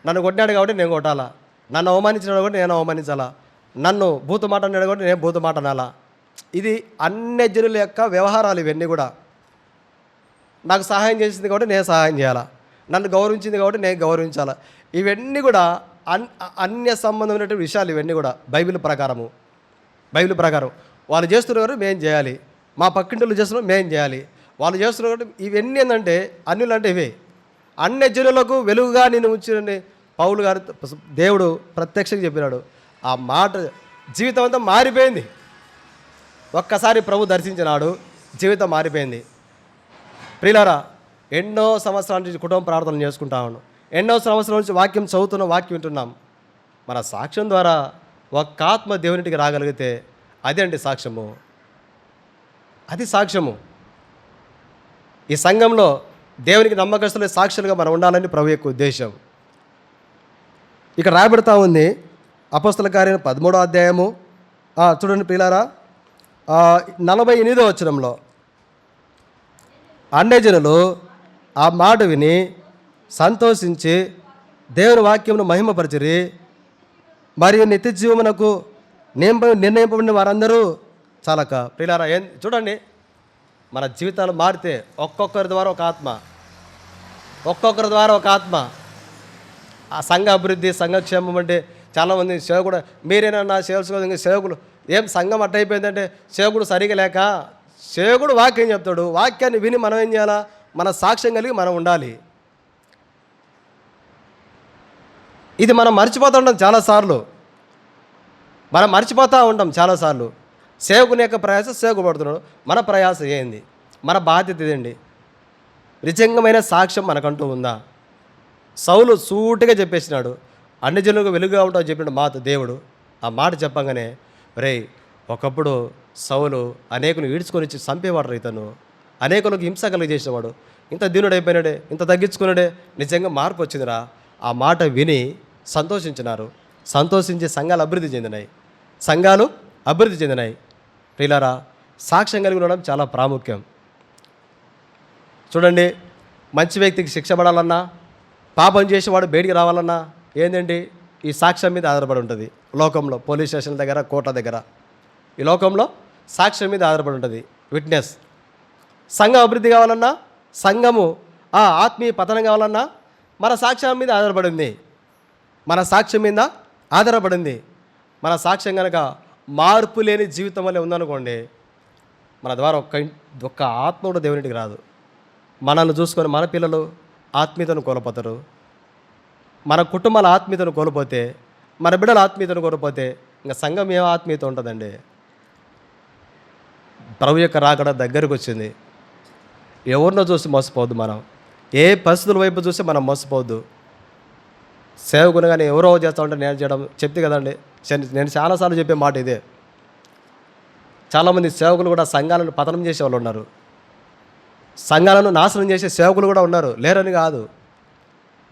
నన్ను కొట్టినాడు కాబట్టి నేను కొట్టాలా, నన్ను అవమానించినాడు కాబట్టి నేను అవమానించాలా, నన్ను భూత మాట అన్నాడు కాబట్టి నేను భూత మాట అనాలా. ఇది అన్యజనుల యొక్క వ్యవహారాలు ఇవన్నీ కూడా. నాకు సహాయం చేసింది కాబట్టి నేను సహాయం చేయాలా, నన్ను గౌరవించింది కాబట్టి నేను గౌరవించాలా. ఇవన్నీ కూడా అన్య సంబంధమైనటువంటి విషయాలు. ఇవన్నీ కూడా బైబిల్ ప్రకారం వాళ్ళు చేస్తున్నారు మేము చేయాలి, మా పక్కింటిలు చేస్తున్నారు మేము చేయాలి, వాళ్ళు చేస్తున్నారు. ఇవన్నీ ఏంటంటే అన్యులు అంటే ఇవే. అన్యజనులకు వెలుగుగా నేను ఉంచినని పౌలు గారు దేవుడు ప్రత్యక్షంగా చెప్పినాడు. ఆ మాట జీవితం అంతా మారిపోయింది. ఒక్కసారి ప్రభు దర్శించినాడు, జీవితం మారిపోయింది. ప్రియులారా, ఎన్నో సంవత్సరాల నుంచి కుటుంబ ప్రార్థనలు చేసుకుంటా ఉన్నాం, ఎన్నో సంవత్సరాల నుంచి వాక్యం చదువుతున్నాం, వాక్యం వింటున్నాం. మన సాక్ష్యం ద్వారా ఒక్క ఆత్మ దేవునిటికి రాగలిగితే అదే అండి సాక్ష్యము, అది సాక్ష్యము. ఈ సంఘంలో దేవునికి నమ్మకస్తులే సాక్షులుగా మనం ఉండాలని ప్రభు యొక్క ఉద్దేశం. ఇక్కడ రాయబడతా ఉంది అపోస్తల కార్యం 13వ అధ్యాయము, చూడండి ప్రియులారా, 48వ వచనంలో, అన్యజనులు ఆ మాట విని సంతోషించి దేవుని వాక్యమును మహిమపరచిరి, మరియు నిత్య జీవమునకు నిర్ణయింపబడిన వారందరూ చాలక. ప్రియులారా, చూడండి, మన జీవితాలు మారితే ఒక్కొక్కరి ద్వారా ఒక ఆత్మ, ఒక్కొక్కరి ద్వారా ఒక ఆత్మ. ఆ సంఘ అభివృద్ధి, సంఘక్షేమం అంటే చాలామంది సేవకుడు, మీరేనన్నా సేవకులు ఏం సంఘం అట్టయిపోయిందంటే సేవకుడు సరిగా లేక, సేవకుడు వాక్యం చెప్తాడు, వాక్యాన్ని విని మనం ఏం చేయాలా, మన సాక్ష్యం కలిగి మనం ఉండాలి. ఇది మనం మర్చిపోతూ ఉంటాం చాలాసార్లు, మనం మర్చిపోతూ ఉంటాం చాలాసార్లు. సేవకుని యొక్క ప్రయాస సేవకుపడుతున్నాడు, మన ప్రయాస ఏంది, మన బాధ్యత ఇదండి. నిజంగమైన సాక్ష్యం మనకంటూ ఉందా? సౌలు సూటిగా చెప్పేసినాడు, అన్ని జనులకు వెలుగుగా ఉంటావు చెప్పిన మాట దేవుడు. ఆ మాట చెప్పంగానే, రేయ్, ఒకప్పుడు సౌలు అనేకులు ఈడ్చుకొని ఇచ్చి చంపేవాడు, ఇతను అనేకులకు హింస కలిగజేసేవాడు, ఇంత దీనుడైపోయినాడే, ఇంత తగ్గించుకున్నాడే, నిజంగా మార్పు వచ్చిందిరా. ఆ మాట విని సంతోషించినారు, సంతోషించి సంఘాలు అభివృద్ధి చెందినాయి, సంఘాలు అభివృద్ధి చెందినాయి. ప్రియులారా, సాక్ష్యం కలిగి ఉండడం చాలా ప్రాముఖ్యం. చూడండి, మంచి వ్యక్తికి శిక్ష పడాలన్నా, పాపం చేసేవాడు బయటికి రావాలన్నా ఏంటండి, ఈ సాక్ష్యం మీద ఆధారపడి ఉంటుంది. లోకంలో పోలీస్ స్టేషన్ దగ్గర, కోర్టుల దగ్గర, ఈ లోకంలో సాక్ష్యం మీద ఆధారపడి ఉంటుంది, విట్నెస్. సంఘం అభివృద్ధి కావాలన్నా, సంఘము ఆత్మీయ పతనం కావాలన్నా మన సాక్ష్యం మీద ఆధారపడింది, మన సాక్ష్యం మీద ఆధారపడింది. మన సాక్ష్యం కనుక మార్పు లేని జీవితం వల్లే ఉందనుకోండి, మన ద్వారా ఒక్క ఆత్మ కూడా దేవునిటికి రాదు. మనల్ని చూసుకొని మన పిల్లలు ఆత్మీయతను కోల్పోతారు, మన కుటుంబాల ఆత్మీయతను కోల్పోతే, మన బిడ్డల ఆత్మీయతను కోల్పోతే ఇంకా సంఘం ఏ ఆత్మీయత ఉంటుందండి? ప్రభు యొక్క రాకడ దగ్గరకు వచ్చింది. ఎవరినో చూసి మోసపోవద్దు, మనం ఏ పరిస్థితుల వైపు చూసి మనం మోసపోవద్దు. సేవకుని కానీ ఎవరో చేస్తూ ఉంటే నేను చేయడం చెప్తే కదండి, నేను చాలాసార్లు చెప్పే మాట ఇదే. చాలామంది సేవకులు కూడా సంఘాలను పతనం చేసే వాళ్ళు ఉన్నారు, సంఘాలను నాశనం చేసే సేవకులు కూడా ఉన్నారు, లేరని కాదు.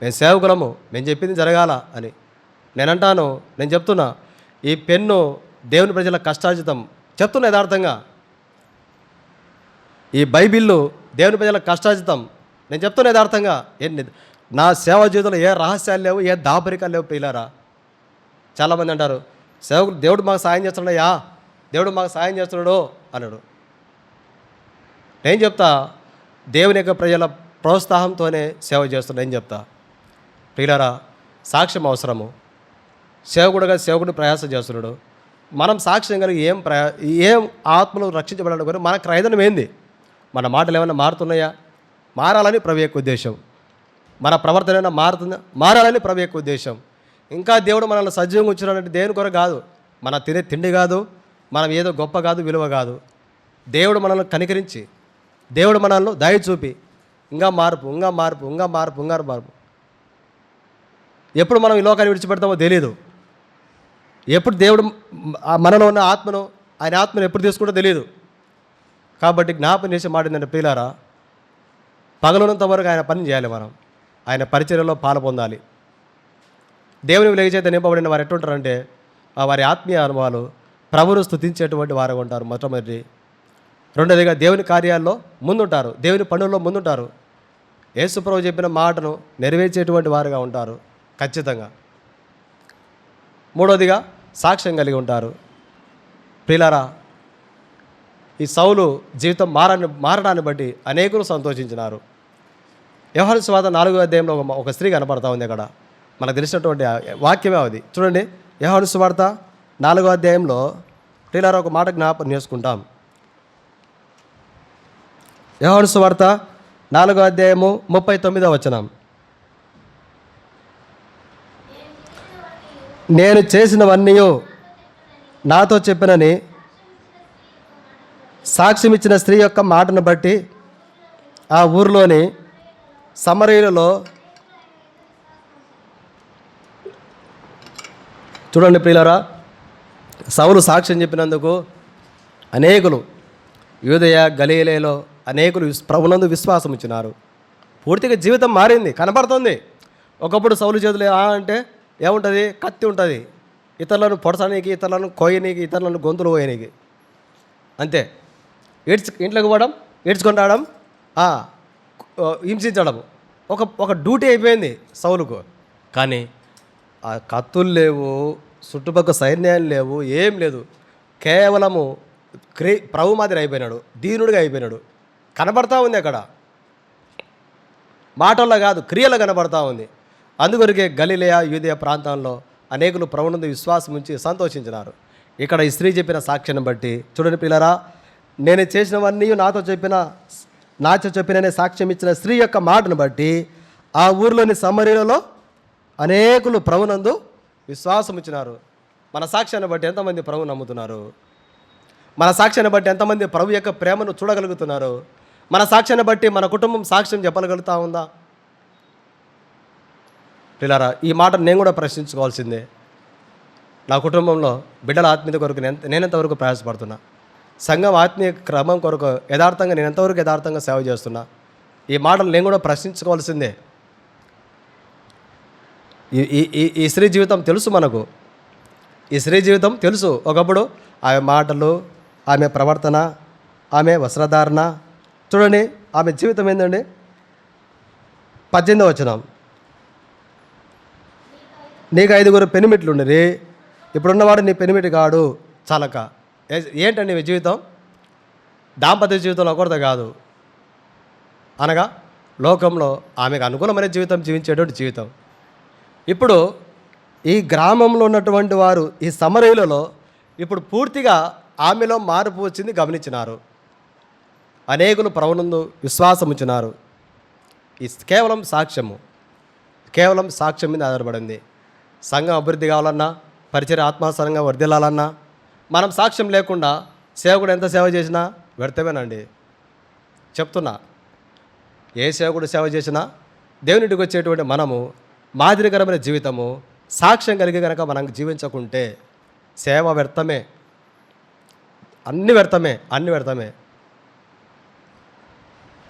మేము సేవకులము, మేము చెప్పింది జరగాల అని నేనంటాను. నేను చెప్తున్నా, ఈ పెన్ను దేవుని ప్రజల కష్టార్జితం చెప్తున్నా యథార్థంగా. ఈ బైబిల్లు దేవుని ప్రజల కష్టార్జితం నేను చెప్తున్నా యథార్థంగా. నా సేవా జీవితంలో ఏ రహస్యాలు లేవు, ఏ దాపరికాలు లేవు. ప్రియులారా, చాలామంది అంటారు, సేవకులు దేవుడు మాకు సాయం చేస్తున్నాడయ్యా, దేవుడు మాకు సాయం చేస్తున్నాడు అన్నాడు. నేను చెప్తా, దేవుని యొక్క ప్రజల ప్రోత్సాహంతోనే సేవ చేస్తున్నా. నేను చెప్తా, ప్రియులారా, సాక్ష్యం అవసరము. సేవకుడుగా సేవకుడు ప్రయాసం చేస్తున్నాడు, మనం సాక్ష్యం కలిగి ఏం ఆత్మలు రక్షించబడాలి కానీ మన క్రయదనం ఏంది? మన మాటలు ఏమైనా మారుతున్నాయా? మారాలని ప్రభు యొక్క ఉద్దేశం. మన ప్రవర్తన ఏమైనా మారాలని ప్రభు యొక్క ఉద్దేశం. ఇంకా దేవుడు మనల్ని సజీవంగా ఉంచున్నాడంటే దేని కొరకు కాదు, మన తినే తిండి కాదు, మనం ఏదో గొప్ప కాదు, విలువ కాదు. దేవుడు మనల్ని కనికరించి, దేవుడు మనల్ని దయ చూపి ఇంకా మార్పు, ఇంకా మార్పు, ఇంకా మార్పు, ఇంకా మార్పు. ఎప్పుడు మనం ఈ లోకాన్ని విడిచిపెడతామో తెలియదు. ఎప్పుడు దేవుడు మనలో ఉన్న ఆత్మను, ఆయన ఆత్మను ఎప్పుడు తీసుకుంటో తెలియదు. కాబట్టి జ్ఞాపకం చేసే మాట ఏంటంటే, ప్రియులారా, పగలున్నంత వరకు ఆయన పని చేయాలి, మనం ఆయన పరిచర్యలో పాలు పొందాలి. దేవుని వెలుగు చేత నింపబడిన వారు ఎట్టుంటారంటే, వారి ఆత్మీయ అనుభవాలు ప్రభువును స్తుతించేటువంటి వారు ఉంటారు మొట్టమొదటి. రెండోదిగా దేవుని కార్యాల్లో ముందుంటారు, దేవుని పనుల్లో ముందుంటారు, యేసు ప్రభువు చెప్పిన మాటను నెరవేర్చేటువంటి వారుగా ఉంటారు ఖచ్చితంగా. మూడోదిగా సాక్ష్యం కలిగి ఉంటారు. ప్రియులారా, ఈ సౌలు జీవితం మారడాన్ని బట్టి అనేకులు సంతోషించినారు. యోహాను సువార్త 4వ అధ్యాయంలో ఒక స్త్రీ కనపడతా ఉంది. అక్కడ మనకు తెలిసినటువంటి వాక్యమే అది. చూడండి, యోహాను సువార్త 4వ అధ్యాయంలో ప్రియులారా ఒక మాట జ్ఞాపకం చేసుకుంటాం. యోహాను సువార్త 4వ అధ్యాయము 39వ వచనం. నేను చేసినవన్నీ నాతో చెప్పినని సాక్ష్యం ఇచ్చిన స్త్రీ యొక్క మాటను బట్టి ఆ ఊరిలోని సమరయులలో చూడండి ప్రియులారా, సౌలు సాక్ష్యం చెప్పినందుకు అనేకులు యూదయ గలీలేలో అనేకులు ప్రభునందు విశ్వాసం ఇచ్చినారు. పూర్తిగా జీవితం మారింది, కనపడుతుంది. ఒకప్పుడు సౌలు చేతులు అంటే ఏముంటుంది? కత్తి ఉంటుంది, ఇతరులను పొడసడానికి, ఇతరులను కోయనీకి, ఇతరులను గొంతులు పోయనీకి, అంతే. ఇంట్లోకి పోవడం, ఈడ్చుకొని రావడం, హింసించడం ఒక డ్యూటీ అయిపోయింది సౌలుకు. కానీ ఆ కత్తులు లేవు, చుట్టుపక్కల సైన్యాలు లేవు, ఏం లేదు. కేవలము ప్రభు మాదిరి అయిపోయినాడు, దీనుడిగా అయిపోయినాడు. కనబడతా ఉంది అక్కడ, మాటల్లో కాదు క్రియలో కనబడతా ఉంది. అందుకొరకే గలిలయ యూదయ ప్రాంతాల్లో అనేకులు ప్రభునందు విశ్వాసం ఉంచి సంతోషించినారు. ఇక్కడ ఈ స్త్రీ చెప్పిన సాక్ష్యాన్ని బట్టి చూడండి పిల్లరా, నేను చేసినవన్నీ నాతో చెప్పిన సాక్ష్యం ఇచ్చిన స్త్రీ యొక్క మాటను బట్టి ఆ ఊరిలోని సమరయులలో అనేకులు ప్రభునందు విశ్వాసం ఇచ్చినారు. మన సాక్ష్యాన్ని బట్టి ఎంతమంది ప్రభు నమ్ముతున్నారు? మన సాక్ష్యాన్ని బట్టి ఎంతమంది ప్రభు యొక్క ప్రేమను చూడగలుగుతున్నారు? మన సాక్ష్యాన్ని బట్టి మన కుటుంబం సాక్ష్యం చెప్పగలుగుతా ఉందా? పిల్లరా, ఈ మాట నేను కూడా ప్రశ్నించుకోవాల్సిందే. నా కుటుంబంలో బిడ్డల ఆత్మీయత కొరకు నేనెంతవరకు ప్రయాసపడుతున్నా? సంఘం ఆత్మీయ క్రమం కొరకు నేను ఎంతవరకు యథార్థంగా సేవ చేస్తున్నా? ఈ మాటలు నేను కూడా ప్రశ్నించుకోవాల్సిందే. ఈ స్త్రీ జీవితం తెలుసు మనకు, ఈ స్త్రీ జీవితం తెలుసు. ఒకప్పుడు ఆమె మాటలు, ఆమె ప్రవర్తన, ఆమె వస్త్రధారణ చూడండి, ఆమె జీవితం ఏందండి? 18వ వచనం, నీకు 5 పెనిమిట్లు ఉండేది, ఇప్పుడున్నవాడు నీ పెనిమిటి కాడు చాలక. ఏంటండి మీ జీవితం? దాంపత్య జీవితంలో ఒకరితో కాదు, అనగా లోకంలో ఆమెకు అనుకూలమైన జీవితం జీవించేటువంటి జీవితం. ఇప్పుడు ఈ గ్రామంలో ఉన్నటువంటి వారు, ఈ సమరయులలో ఇప్పుడు పూర్తిగా ఆమెలో మార్పు వచ్చింది గమనించినారు. అనేకులు ప్రభునందు విశ్వాసం ఉంచినారు. ఈ కేవలం సాక్ష్యం మీద ఆధారపడింది. సంఘం అభివృద్ధి కావాలన్నా, పరిచర్య ఆత్మాసరంగా వర్ధిల్లాలన్నా, మనం సాక్ష్యం లేకుండా సేవకుడు ఎంత సేవ చేసినా వ్యర్థమేనండి. చెప్తున్నా, ఏ సేవకుడు సేవ చేసినా దేవునింటికి వచ్చేటువంటి మనము మాదిరికరమైన జీవితము, సాక్ష్యం కలిగి కనుక మనం జీవించకుంటే సేవ వ్యర్థమే, అన్ని వ్యర్థమే.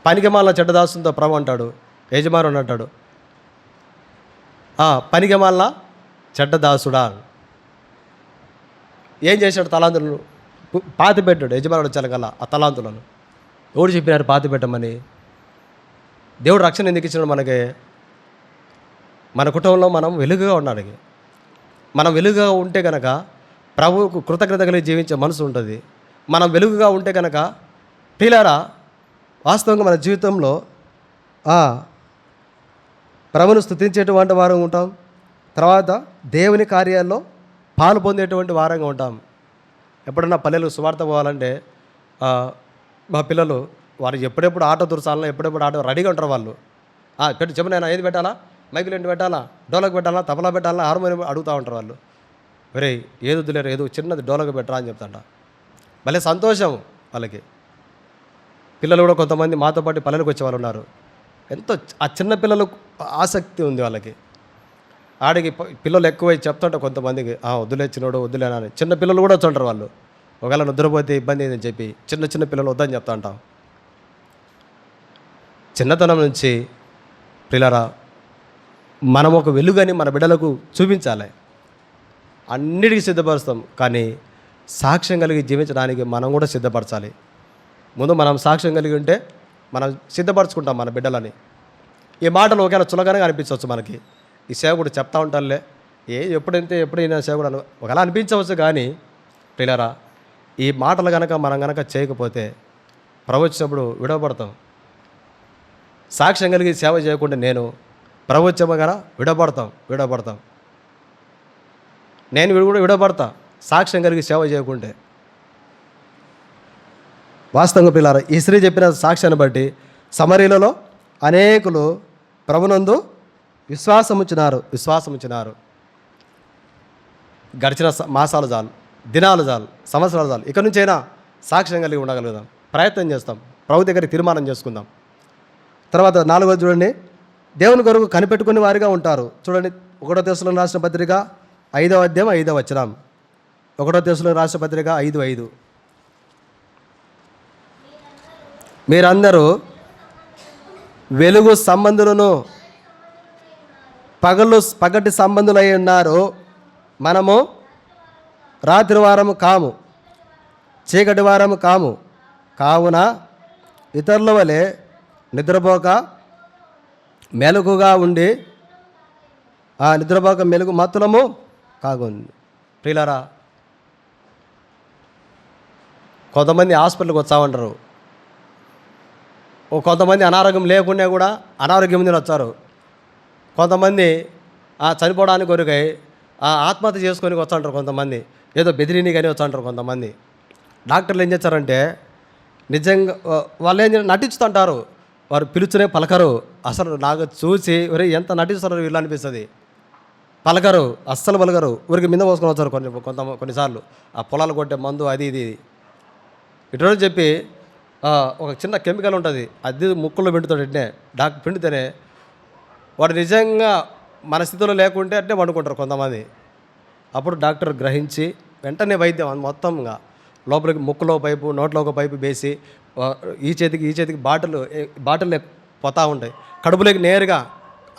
పనికిమాల చెడ్డదాసుతో ప్రభు అంటాడు, యజమానుడు అంటాడు, పనికిమాల చెడ్డదాసుడా. ఏం చేశాడు? తలాంతులను పాతి పెట్టాడు. యజమానుడు వచ్చాకల్లా ఆ తలాంతులను ఎవరు చెప్పినారు పాతి పెట్టమని? దేవుడు రక్షణ ఎందుకు ఇచ్చినాడు మనకి? మన కుటుంబంలో మనం వెలుగుగా ఉండాలి. మనం వెలుగుగా ఉంటే కనుక ప్రభువుకు కృతజ్ఞత కలిగి జీవించే మనసు ఉంటుంది. మనం వెలుగుగా ఉంటే కనుక పిల్లరా, వాస్తవంగా మన జీవితంలో ప్రభువును స్తుతించేటువంటి వారంగా ఉంటాం. తర్వాత దేవుని కార్యాల్లో పాలు పొందేటువంటి వారంగా ఉంటాం. ఎప్పుడన్నా పల్లెలు సువార్త పోవాలంటే మా పిల్లలు వారు ఎప్పుడెప్పుడు ఆటో దురసాలను ఎప్పుడెప్పుడు ఆటో రెడీగా ఉంటారు. వాళ్ళు చెప్పిన ఏది పెట్టాలా, మైకులు ఏంటి పెట్టాలా, డోలకు పెట్టాలా, తబలా పెట్టాలా, హార్మోనియం అడుగుతూ ఉంటారు వాళ్ళు. ఒరే ఏది వద్దులేరు, ఏదో చిన్నది డోలకు పెట్టరా అని చెప్తాంట. భలే సంతోషం వాళ్ళకి. పిల్లలు కూడా కొంతమంది మాతో పాటు పల్లెలకు వచ్చే వాళ్ళు ఉన్నారు. ఎంతో ఆ చిన్న పిల్లలకు ఆసక్తి ఉంది వాళ్ళకి. ఆడికి పిల్లలు ఎక్కువై చెప్తుంటారు కొంతమందికి, వద్దులే చిన్నోడు వద్దులేనా అని. చిన్న పిల్లలు కూడా వచ్చుంటారు వాళ్ళు. ఒకవేళ నిద్రపోతే ఇబ్బంది అని చెప్పి చిన్న పిల్లలు వద్దని చెప్తా ఉంటాం. చిన్నతనం నుంచి పిల్లరా, మనం ఒక వెలుగని మన బిడ్డలకు చూపించాలి. అన్నిటికీ సిద్ధపరుస్తాం, కానీ సాక్ష్యం కలిగి జీవించడానికి మనం కూడా సిద్ధపరచాలి. ముందు మనం సాక్ష్యం కలిగి ఉంటే మనం సిద్ధపరచుకుంటాం మన బిడ్డలని. ఈ మాటలు ఒకవేళ చులకనగా అనిపించవచ్చు మనకి. ఈ సేవకుడు చెప్తా ఉంటారులే, ఎప్పుడైనా సేవకుడు ఒకవేళ అనిపించవచ్చు. కానీ పిల్లరా, ఈ మాటలు మనం కనుక చేయకపోతే ప్రభు వచ్చినప్పుడు విడవబడతాం. సాక్ష్యం కలిగి సేవ చేయకుండా నేను ప్రభు వచ్చేమగా విడవబడతాం. నేను కూడా విడవబడతా సాక్ష్యం కలిగి సేవ చేయకుంటే. వాస్తవంగా పిల్లారా, ఈ స్త్రీ చెప్పిన సాక్ష్యాన్ని బట్టి సమరయులలో అనేకులు ప్రభునందు విశ్వాసం ఉంచినారు. గడిచిన మాసాలు చాలు, దినాలు చాలు, సంవత్సరాలు చాలు. ఇక నుంచైనా సాక్ష్యం కలిగి ఉండగలుగుదాం. ప్రయత్నం చేస్తాం. ప్రభు దగ్గర తీర్మానం చేసుకుందాం. తర్వాత 4వది చూడండి, దేవుని కొరకు కనిపెట్టుకునే వారిగా ఉంటారు. చూడండి 1 తెస్సలోనికీయులకు రాసిన పత్రిక 5వ అధ్యాయం 5వ వచనం. 1 తెస్సలోనికీయులకు రాసిన పత్రిక 5:5. మీరందరూ వెలుగు సంబంధులను పగటి సంబంధులై ఉన్నారు. మనము రాత్రి వారము కాము, చీకటి వారము కాము. కావున ఇతరుల వలె నిద్రపోక మెలకుగా ఉండి నిద్రపోక మెలుగు మత్తులము కాగుంది. ప్రియులారా, కొంతమంది హాస్పిటల్కి వచ్చా ఉంటారు. కొంతమంది అనారోగ్యం లేకుండా కూడా అనారోగ్యం మీద వచ్చారు. కొంతమంది చనిపోవడానికి కొరకై ఆత్మహత్య చేసుకొని వచ్చాంటారు. కొంతమంది ఏదో బెదిరిని కానీ వచ్చాంటారు. కొంతమంది డాక్టర్లు ఏం చేస్తారంటే నిజంగా వాళ్ళు ఏం నటిస్తుంటారు. వారు పిలుచునే పలకరు. అసలు నాకు చూసి ఒరే ఎంత నటిస్తున్నారు వీళ్ళు అనిపిస్తుంది. పలకరు, అస్సలు పలకరు. ఊరికి మీద పోసుకొని వచ్చారు కొన్నిసార్లు ఆ పొలాలు కొట్టే మందు అది ఇది ఇటువంటి చెప్పి ఒక చిన్న కెమికల్ ఉంటుంది, అది ముక్కుల్లో పిండుతాడు. డాక్టర్ పిండితేనే వాడు నిజంగా మన స్థితిలో లేకుంటే అంటే వండుకుంటారు కొంతమంది. అప్పుడు డాక్టర్ గ్రహించి వెంటనే వైద్యం మొత్తంగా లోపలికి ముక్కులో పైపు, నోట్లో ఒక పైపు వేసి ఈ చేతికి బాటిల్ పోతూ ఉంటాయి. కడుపులోకి నేరుగా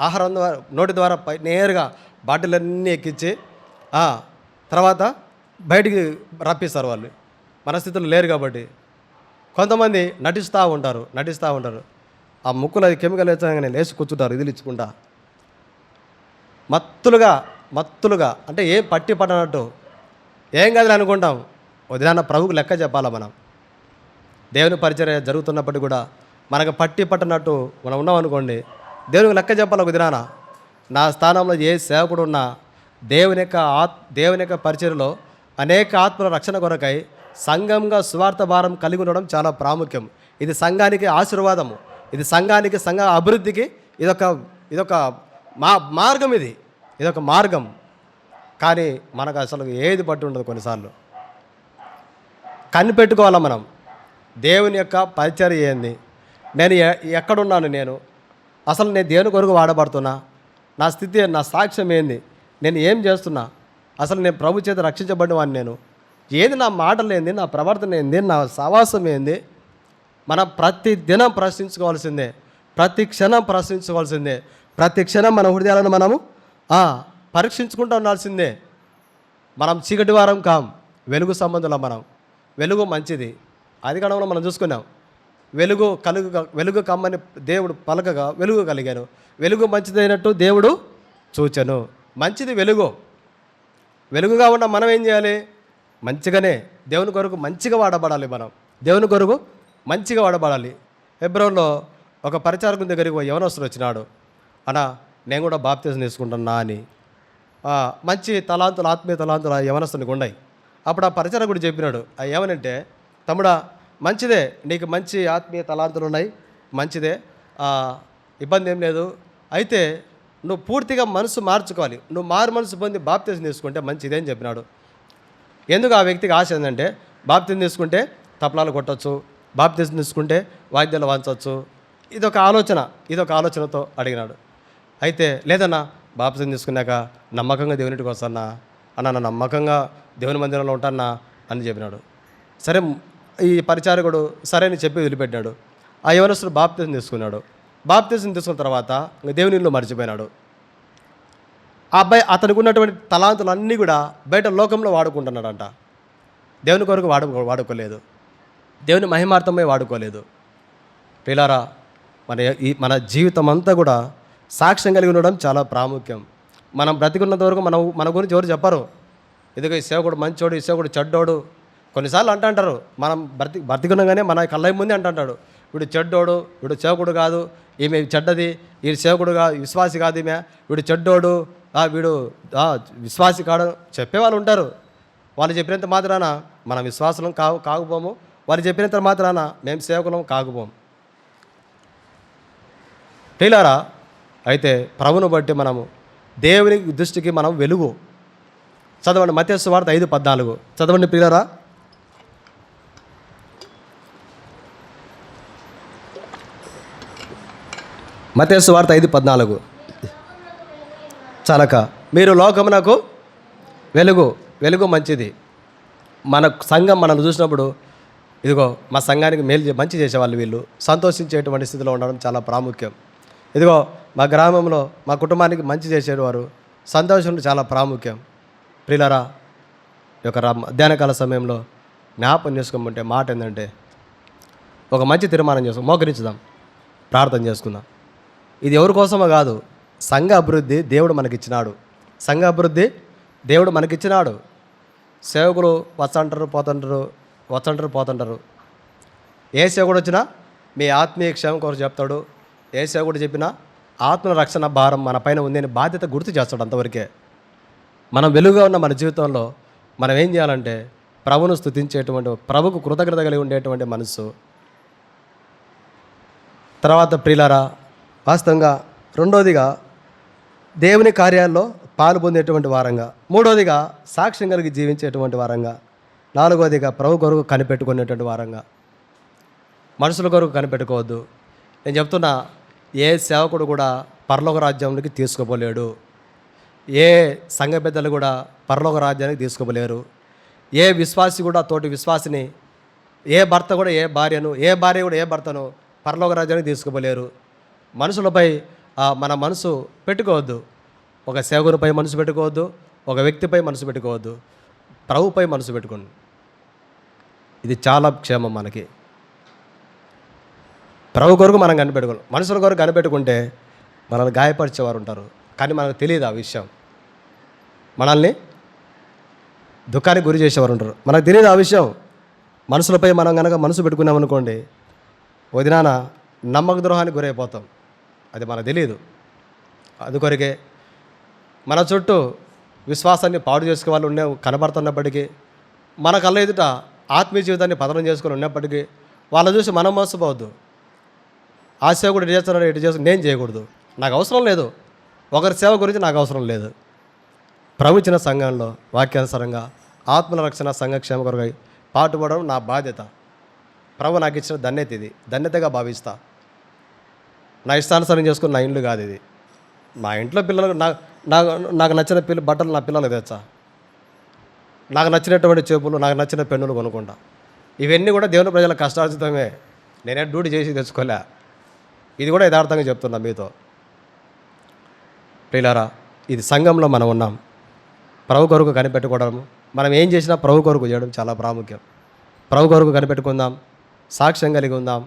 ఆహారం ద్వారా నోటి ద్వారా నేరుగా బాటిల్ ఎక్కించి తర్వాత బయటికి రప్పిస్తారు. వాళ్ళు మన స్థితిలో లేరు కాబట్టి. కొంతమంది నటిస్తూ ఉంటారు. ఆ ముక్కులో అది కెమికల్ వేసాగానే లేచి కూర్చుంటారు, ఇది ఇచ్చుకుంటా మత్తులుగా అంటే ఏం పట్టి పట్టనట్టు ఏం కాదులే అనుకుంటాం. ఉదయాన్న ప్రభుకు లెక్క చెప్పాలా మనం. దేవుని పరిచర్య జరుగుతున్నప్పటికీ కూడా మనకు పట్టి పట్టనట్టు మనం ఉన్నాం అనుకోండి, దేవునికి లెక్క చెప్పాలి. ఉదయాన నా స్థానంలో ఏ సేవకుడు ఉన్నా దేవుని యొక్క పరిచర్యలో అనేక ఆత్మల రక్షణ కొరకై సంఘంగా సువార్త భారం కలిగి ఉండడం చాలా ప్రాముఖ్యం. ఇది సంఘానికి ఆశీర్వాదము, ఇది సంఘ అభివృద్ధికి ఇదొక మార్గం. ఇదొక మార్గం. కానీ మనకు అసలు ఏది పట్టి ఉండదు. కొన్నిసార్లు కనిపెట్టుకోవాలా మనం. దేవుని యొక్క పరిచర్య ఏంది, నేను ఎక్కడున్నాను, అసలు నేను దేవుని కొరకు వాడబడుతున్నా, నా స్థితి, నా సాక్ష్యం ఏంది, నేను ఏం చేస్తున్నా, అసలు నేను ప్రభు చేత రక్షించబడిన వాడిని, ఏది నా మాటలు ఏంది, నా ప్రవర్తన ఏంది, నా సవాసం ఏంది, మనం ప్రతి దినం ప్రశ్నించుకోవాల్సిందే. ప్రతి క్షణం ప్రశ్నించుకోవాల్సిందే. ప్రతి క్షణం మన హృదయాలను మనము పరీక్షించుకుంటూ ఉండాల్సిందే. మనం చీకటి వారం కాం, వెలుగు సంబంధులం. మనం వెలుగు మంచిది. ఆదికాండంలో మనం చూసుకున్నాం. వెలుగు కమ్మని దేవుడు పలకగా వెలుగు కలిగాను. వెలుగు మంచిదైనట్టు దేవుడు చూచెను. మంచిది వెలుగుగా ఉన్న మనం ఏం చేయాలి? మంచిగానే దేవుని కొరకు మంచిగా వాడబడాలి. మనం దేవుని కొరకు మంచిగా వాడబడాలి. హెబ్రోన్లో ఒక పరిచారకుని దగ్గరికి యవనస్తుడు వచ్చినాడు. అన్నా, నేను కూడా బాప్తిజం తీసుకుంటున్నా అని. మంచి తలాంతులు, ఆత్మీయ తలాంతులు ఆ యవనస్తునికి ఉన్నాయి. అప్పుడు ఆ పరిచారకుడు చెప్పినాడు, ఏమనంటే, తమ్ముడా, మంచిదే, నీకు మంచి ఆత్మీయ తలాంతులు ఉన్నాయి, మంచిదే, ఇబ్బంది ఏం లేదు. అయితే నువ్వు పూర్తిగా మనసు మార్చుకోవాలి. నువ్వు మనసు పొంది బాప్తిజం తీసుకుంటే మంచిదే అని చెప్పినాడు. ఎందుకు ఆ వ్యక్తికి ఆశ ఏంటంటే, బాప్తిజం తీసుకుంటే తపలాలు కొట్టచ్చు, బాప్తిజం తీసుకుంటే వాయిద్యాలు వాంచవచ్చు. ఇదొక ఆలోచనతో అడిగినాడు. అయితే లేదన్నా, బాప్తిజం తీసుకున్నాక నమ్మకంగా దేవునింటికి వస్తానా అన్న, నమ్మకంగా దేవుని మందిరంలో ఉంటానా అని చెప్పినాడు. సరే, ఈ పరిచారకుడు సరే అని చెప్పి వదిలిపెట్టినాడు. ఆ యవనస్తుడు బాప్తిజం తీసుకున్నాడు. బాప్తిజం తీసుకున్న తర్వాత దేవుని ఇల్లు మర్చిపోయినాడు. ఆ అబ్బాయి అతనికి ఉన్నటువంటి తలాంతులన్నీ కూడా బయట లోకంలో వాడుకుంటున్నాడంట. దేవుని కొరకు వాడుకోలేదు. దేవుని మహిమార్థమై వాడుకోలేదు. పిల్లారా, మన జీవితం అంతా కూడా సాక్ష్యం కలిగి ఉండడం చాలా ప్రాముఖ్యం. మనం బ్రతికున్నంత వరకు మన గురించి ఎవరు చెప్పరు. ఇదిగో ఈ సేవకుడు మంచోడు, ఈ సేవకుడు చెడ్డోడు. కొన్నిసార్లు అంటారు, మనం బ్రతికునగానే మన కళ్ళ ముందే అంటాడు, వీడు చెడ్డోడు, వీడు సేవకుడు కాదు, ఈమె చెడ్డది, ఈ సేవకుడుగా విశ్వాసి కాదు, ఈమె వీడు చెడ్డోడు, వీడు విశ్వాసి కాడు చెప్పేవాళ్ళు ఉంటారు. వాళ్ళు చెప్పినంత మాత్రాన మనం విశ్వాసం కాకపోము. వాళ్ళు చెప్పినంత మాత్రాన మేము సేవకులం కాకపోము. ప్రియులారా, అయితే ప్రభువును బట్టి మనము దేవుని దృష్టికి మనం వెలుగు. చదవండి మత్తయి సువార్త 5:14 చదవండి ప్రియులారా. మత్తయి సువార్త 5:14. చాలక మీరు లోకమునకు వెలుగు. వెలుగు మంచిది. మన సంఘం మనల్ని చూసినప్పుడు ఇదిగో మా సంఘానికి మంచి చేసేవాళ్ళు వీళ్ళు సంతోషించేటువంటి స్థితిలో ఉండడం చాలా ప్రాముఖ్యం. ఇదిగో మా గ్రామంలో మా కుటుంబానికి మంచి చేసేవారు సంతోషం చాలా ప్రాముఖ్యం. ప్రియులారా, ఈ యొక్క మధ్యాహ్నకాల సమయంలో జ్ఞాపకం చేసుకోమంటే మాట ఏంటంటే ఒక మంచి తీర్మానం చేసుకుందాం, మోకరించుదాం, ప్రార్థన చేసుకుందాం. ఇది ఎవరి కోసమో కాదు, సంఘ అభివృద్ధి దేవుడు మనకిచ్చినాడు. సంఘ అభివృద్ధి దేవుడు మనకిచ్చినాడు. సేవకులు వస్తుంటారు పోతుంటారు. ఏ సేవకుడు వచ్చినా మీ ఆత్మీయ క్షేమం కొరకు చెప్తాడు. ఏ సేవకుడు చెప్పినా ఆత్మ రక్షణ భారం మన పైన ఉందని బాధ్యత గుర్తు చేస్తాడు. అంతవరకే. మనం వెలుగుగా ఉన్న మన జీవితంలో మనం ఏం చేయాలంటే ప్రభువును స్తుతించేటువంటి, ప్రభుకు కృతజ్ఞత కలిగి ఉండేటువంటి మనసు. తర్వాత ప్రియులారా, వాస్తవంగా రెండోదిగా దేవుని కార్యాల్లో పాలు పొందేటువంటి వారంగా, మూడోదిగా సాక్ష్యం కలిగి జీవించేటువంటి వారంగా, నాలుగోదిగా ప్రభు కొరకు కనిపెట్టుకునేటువంటి వారంగా. మనుషుల కొరకు కనిపెట్టుకోవద్దు. నేను చెప్తున్నా, ఏ సేవకుడు కూడా పరలోక రాజ్యానికి తీసుకోపోలేడు. ఏ సంఘ పెద్దలు కూడా పరలోక రాజ్యానికి తీసుకోలేరు. ఏ విశ్వాసి కూడా తోటి విశ్వాసిని, ఏ భర్త కూడా ఏ భార్యను, ఏ భార్య కూడా ఏ భర్తను పరలోక రాజ్యానికి తీసుకోలేరు. మనుషులపై మన మనసు పెట్టుకోవద్దు. ఒక సేవకునిపై మనసు పెట్టుకోవద్దు, ఒక వ్యక్తిపై మనసు పెట్టుకోవద్దు. ప్రభుపై మనసు పెట్టుకోండి. ఇది చాలా క్షేమం మనకి. ప్రభు కొరకు మనం కనిపెట్టుకోవాలి. మనుషుల కొరకు కనిపెట్టుకుంటే మనల్ని గాయపరిచేవారు ఉంటారు, కానీ మనకు తెలియదు ఆ విషయం. మనల్ని దుఃఖానికి గురి చేసేవారు ఉంటారు, మనకు తెలియదు ఆ విషయం. మనుషులపై మనం కనుక మనసు పెట్టుకున్నామనుకోండి, వదినాన నమ్మక ద్రోహానికి గురైపోతాం. అది మనకు తెలియదు. అందుకొరకే మన చుట్టూ విశ్వాసాన్ని పాడు చేసుకునే వాళ్ళు కనబడుతున్నప్పటికీ, మన కళ్ళ ఎదుట ఆత్మీయ జీవితాన్ని పతనం చేసుకుని ఉన్నప్పటికీ వాళ్ళ చూసి మనం మోసపోవద్దు. ఆ సేవకుడు ఇటు చేస్తున్నాడు, ఇటు చేస్తున్నాడు, నేను చేయకూడదు, నాకు అవసరం లేదు. ఒకరి సేవ గురించి నాకు అవసరం లేదు. ప్రభు ఇచ్చిన సంఘంలో వాక్యానుసారంగా ఆత్మల రక్షణ సంఘక్షేమ కొరకై పాటుపడడం నా బాధ్యత. ప్రభు నాకు ఇచ్చిన ధన్యత, ఇది ధన్యతగా భావిస్తా. నా ఇష్టానుసారం చేసుకుని నా ఇండ్లు కాదు ఇది. మా ఇంట్లో పిల్లలకు నాకు నచ్చిన బట్టలు నా పిల్లలకు తెచ్చా, నాకు నచ్చినటువంటి చెప్పులు, నాకు నచ్చిన పెన్నులు కొనుక్కుంటా. ఇవన్నీ కూడా దేవుని ప్రజల కష్టార్జితమే. నేనే డ్యూటీ చేసి తెచ్చుకోలే. ఇది కూడా యథార్థంగా చెప్తున్నా మీతో. ప్రియులారా, ఇది సంఘంలో మనం ఉన్నాం. ప్రభు కొరకు కనిపెట్టుకోవడం, మనం ఏం చేసినా ప్రభు కొరకు చేయడం చాలా ప్రాముఖ్యం. ప్రభు కొరకు కనిపెట్టుకుందాం, సాక్ష్యం కలిగి ఉందాం.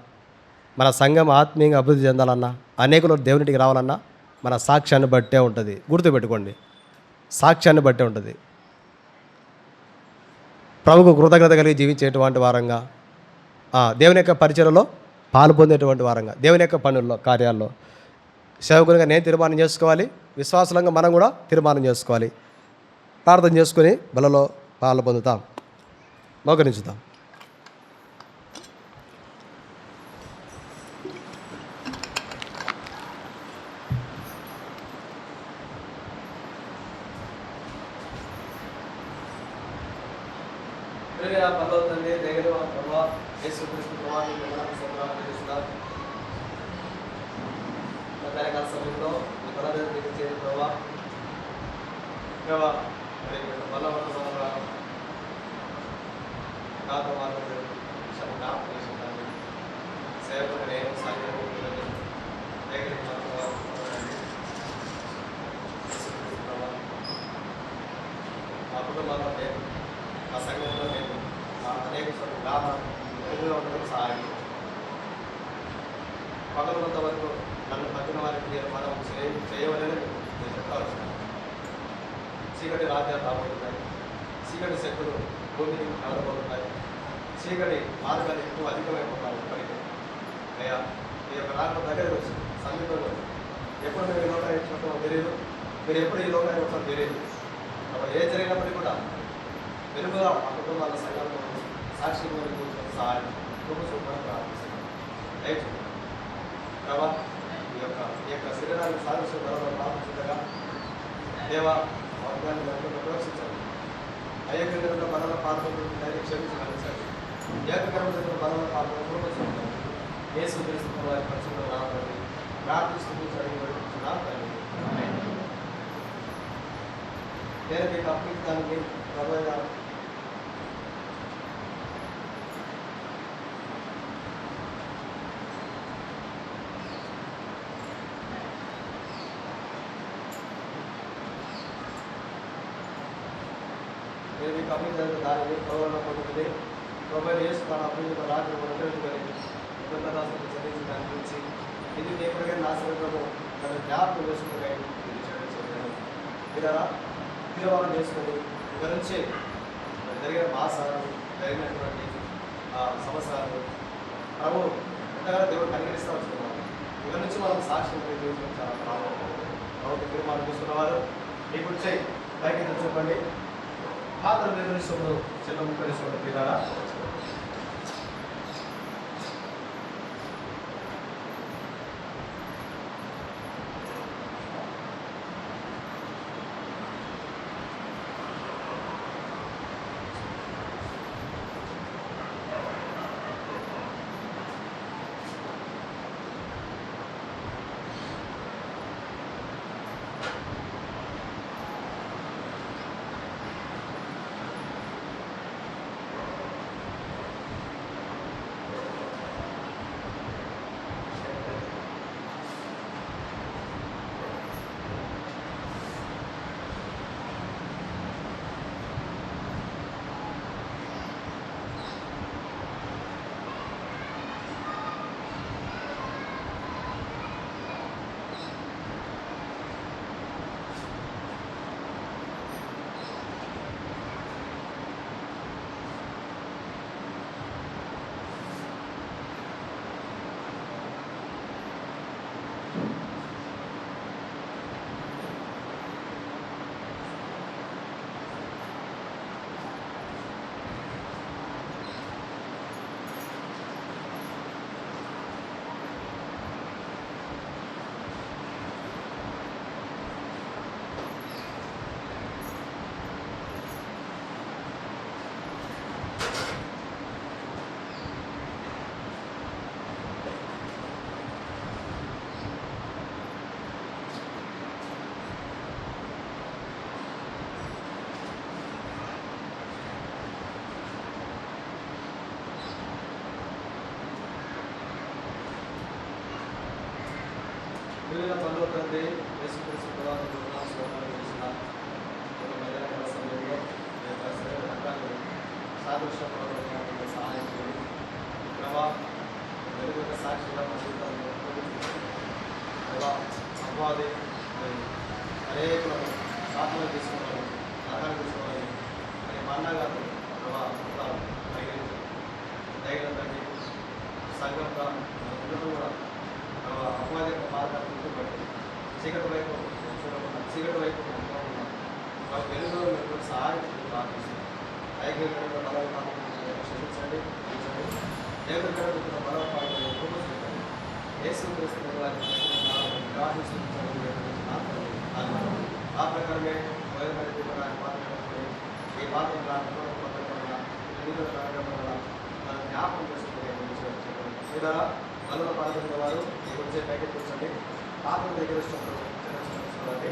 మన సంఘం ఆత్మీయంగా అభివృద్ధి చెందాలన్నా, అనేకులు దేవునికి రావాలన్నా మన సాక్ష్యాన్ని బట్టే ఉంటుంది. గుర్తుపెట్టుకోండి, సాక్ష్యాన్ని బట్టే ఉంటుంది. ప్రభుకు కృతజ్ఞత కలిగి జీవించేటువంటి వారంగా, దేవుని యొక్క పరిచయలో పాలు పొందేటువంటి వారంగా, దేవుని యొక్క పనుల్లో కార్యాల్లో సేవకునిగా నేను తీర్మానం చేసుకోవాలి. విశ్వాసంగా మనం కూడా తీర్మానం చేసుకోవాలి. ప్రార్థన చేసుకుని బలలో పాలు పొందుతాం, మోకరించుతాం. పర్లోతండి దగ్గర ప్రభావ యేసుక్రీస్తు కార్యకాల సమయంలో చేయ ప్రభావ సేవకుడు నేను మా కుటుంబంలో నేను, మా సంఘంలో నేను అనేక ఉండడం సహాయం. పగలంత వరకు నన్ను పట్టిన వారికి నేను మనం చేయవలని నేను చెప్పాల్సిన. చీకటి రాజ్యాలు రాబోతున్నాయి, చీకటి శక్తులు భూమిని కలగబోతున్నాయి, చీకటి మార్గాలు ఎక్కువ అధికమైపోతాయి. ఇప్పటికే అయ్యా, మీ యొక్క రాక దగ్గర వచ్చి సమీపంలో ఎప్పుడు మేము ఈ లోకాన్ని వచ్చినప్పుడు తెలియదు, మీరు ఎప్పుడు ఈ లోకాన్ని వచ్చారో తెలియదు. అప్పుడు ఏ జరిగినప్పటికీ కూడా వెలుగుగా మా కుటుంబాల సంఘంలో సాక్షి సహాయం చూపడం ప్రారంభిస్తున్నాం. దయచేసి ప్రభా, ఈ యొక్క శరీరాన్ని సాధించిన బలంలో ప్రారంభించగా దేవా వర్గాన్ని ప్రవేశించాలి. అయ్యకరమైన బలంలో పాల్గొని క్షమించాలి. ఏకకరమైన బలంలో పాల్గొని ఏ సుదృష్టి వారి పరిస్థితుల్లో రావాలి. ప్రార్థిస్తూ అడిగి పెడుతున్నాం తండ్రి. నేను మీకు అప్పగించడానికి ప్రభు నేను మీకు అప్పగించడానికి దానిని ప్రభువులో పొందుతుంది. ప్రభు యేసు తన అప్పగించిన రాత్రి ఉండేట్టుకొని కృతజ్ఞతాస్తుతులు చెల్లించి దాని గురించి ఇది ఎప్పుడుగా నా శరీరము నన్ను జ్ఞాపకం చేసుకుని ఇది చేయడం ఇలా తీర్మానం చేసుకొని ఇక నుంచి జరిగిన మాసాలు జరిగినటువంటి సంవత్సరాలు ప్రభు ఎంతగానో దేవుడు కనికరిస్తూ వస్తున్నాము. ఇక నుంచి మనం సాక్ష్యం జీవితం చాలా ప్రారంభం. ప్రభుత్వ తీర్మానం తీసుకున్నవారు మీ గురించి పైకి చెప్పండి. పాత్ర నిర్వహిస్తున్న చిన్న ముక్కరిస్తున్న పిల్లల పిల్లల పనుల తండ్రి యేసుక్రీస్తు ప్రభావం స్వతంత్రం చేసిన మధ్యాహ్న సమయంలో రకాలు సాదృశ్య ప్రభావం సహాయం చేయండి. ప్రభా వెలుగున్న సాక్షిగా మా జీవితాన్ని ప్రభా అపవాది అనేకులను ఆత్మలు తీసుకోవాలి, ఆహారం తీసుకోవాలి అని మా అన్నగారు ప్రభా పరిగణించారు. ధైర్యం తగ్గి సంఘంగా ఉండటం కూడా అపవాది యొక్క మార్గాన్ని గుర్తుపట్టి చీకటి వైపు చూడకుండా చీకటి వైపు వాళ్ళ వెలుగులో సహాయం ప్రార్థిస్తుంది. ఐక్యంగా బలవ క్షమించండి, దేవుడి కడుగుతున్న బలవ పాటలు రూపొందించండి. యేసుక్రీస్తు వారిని ప్రార్థించండి. ఆ ప్రకారమే మాట్లాడుతుంది. ఈ పాత్ర జ్ఞాపకం చేసుకునే ఇలా నలుగురు పాల్గొన్న వారు ఈ వచ్చే ప్యాకెట్ కూర్చోండి. పాత్ర దగ్గర ఇష్టపడు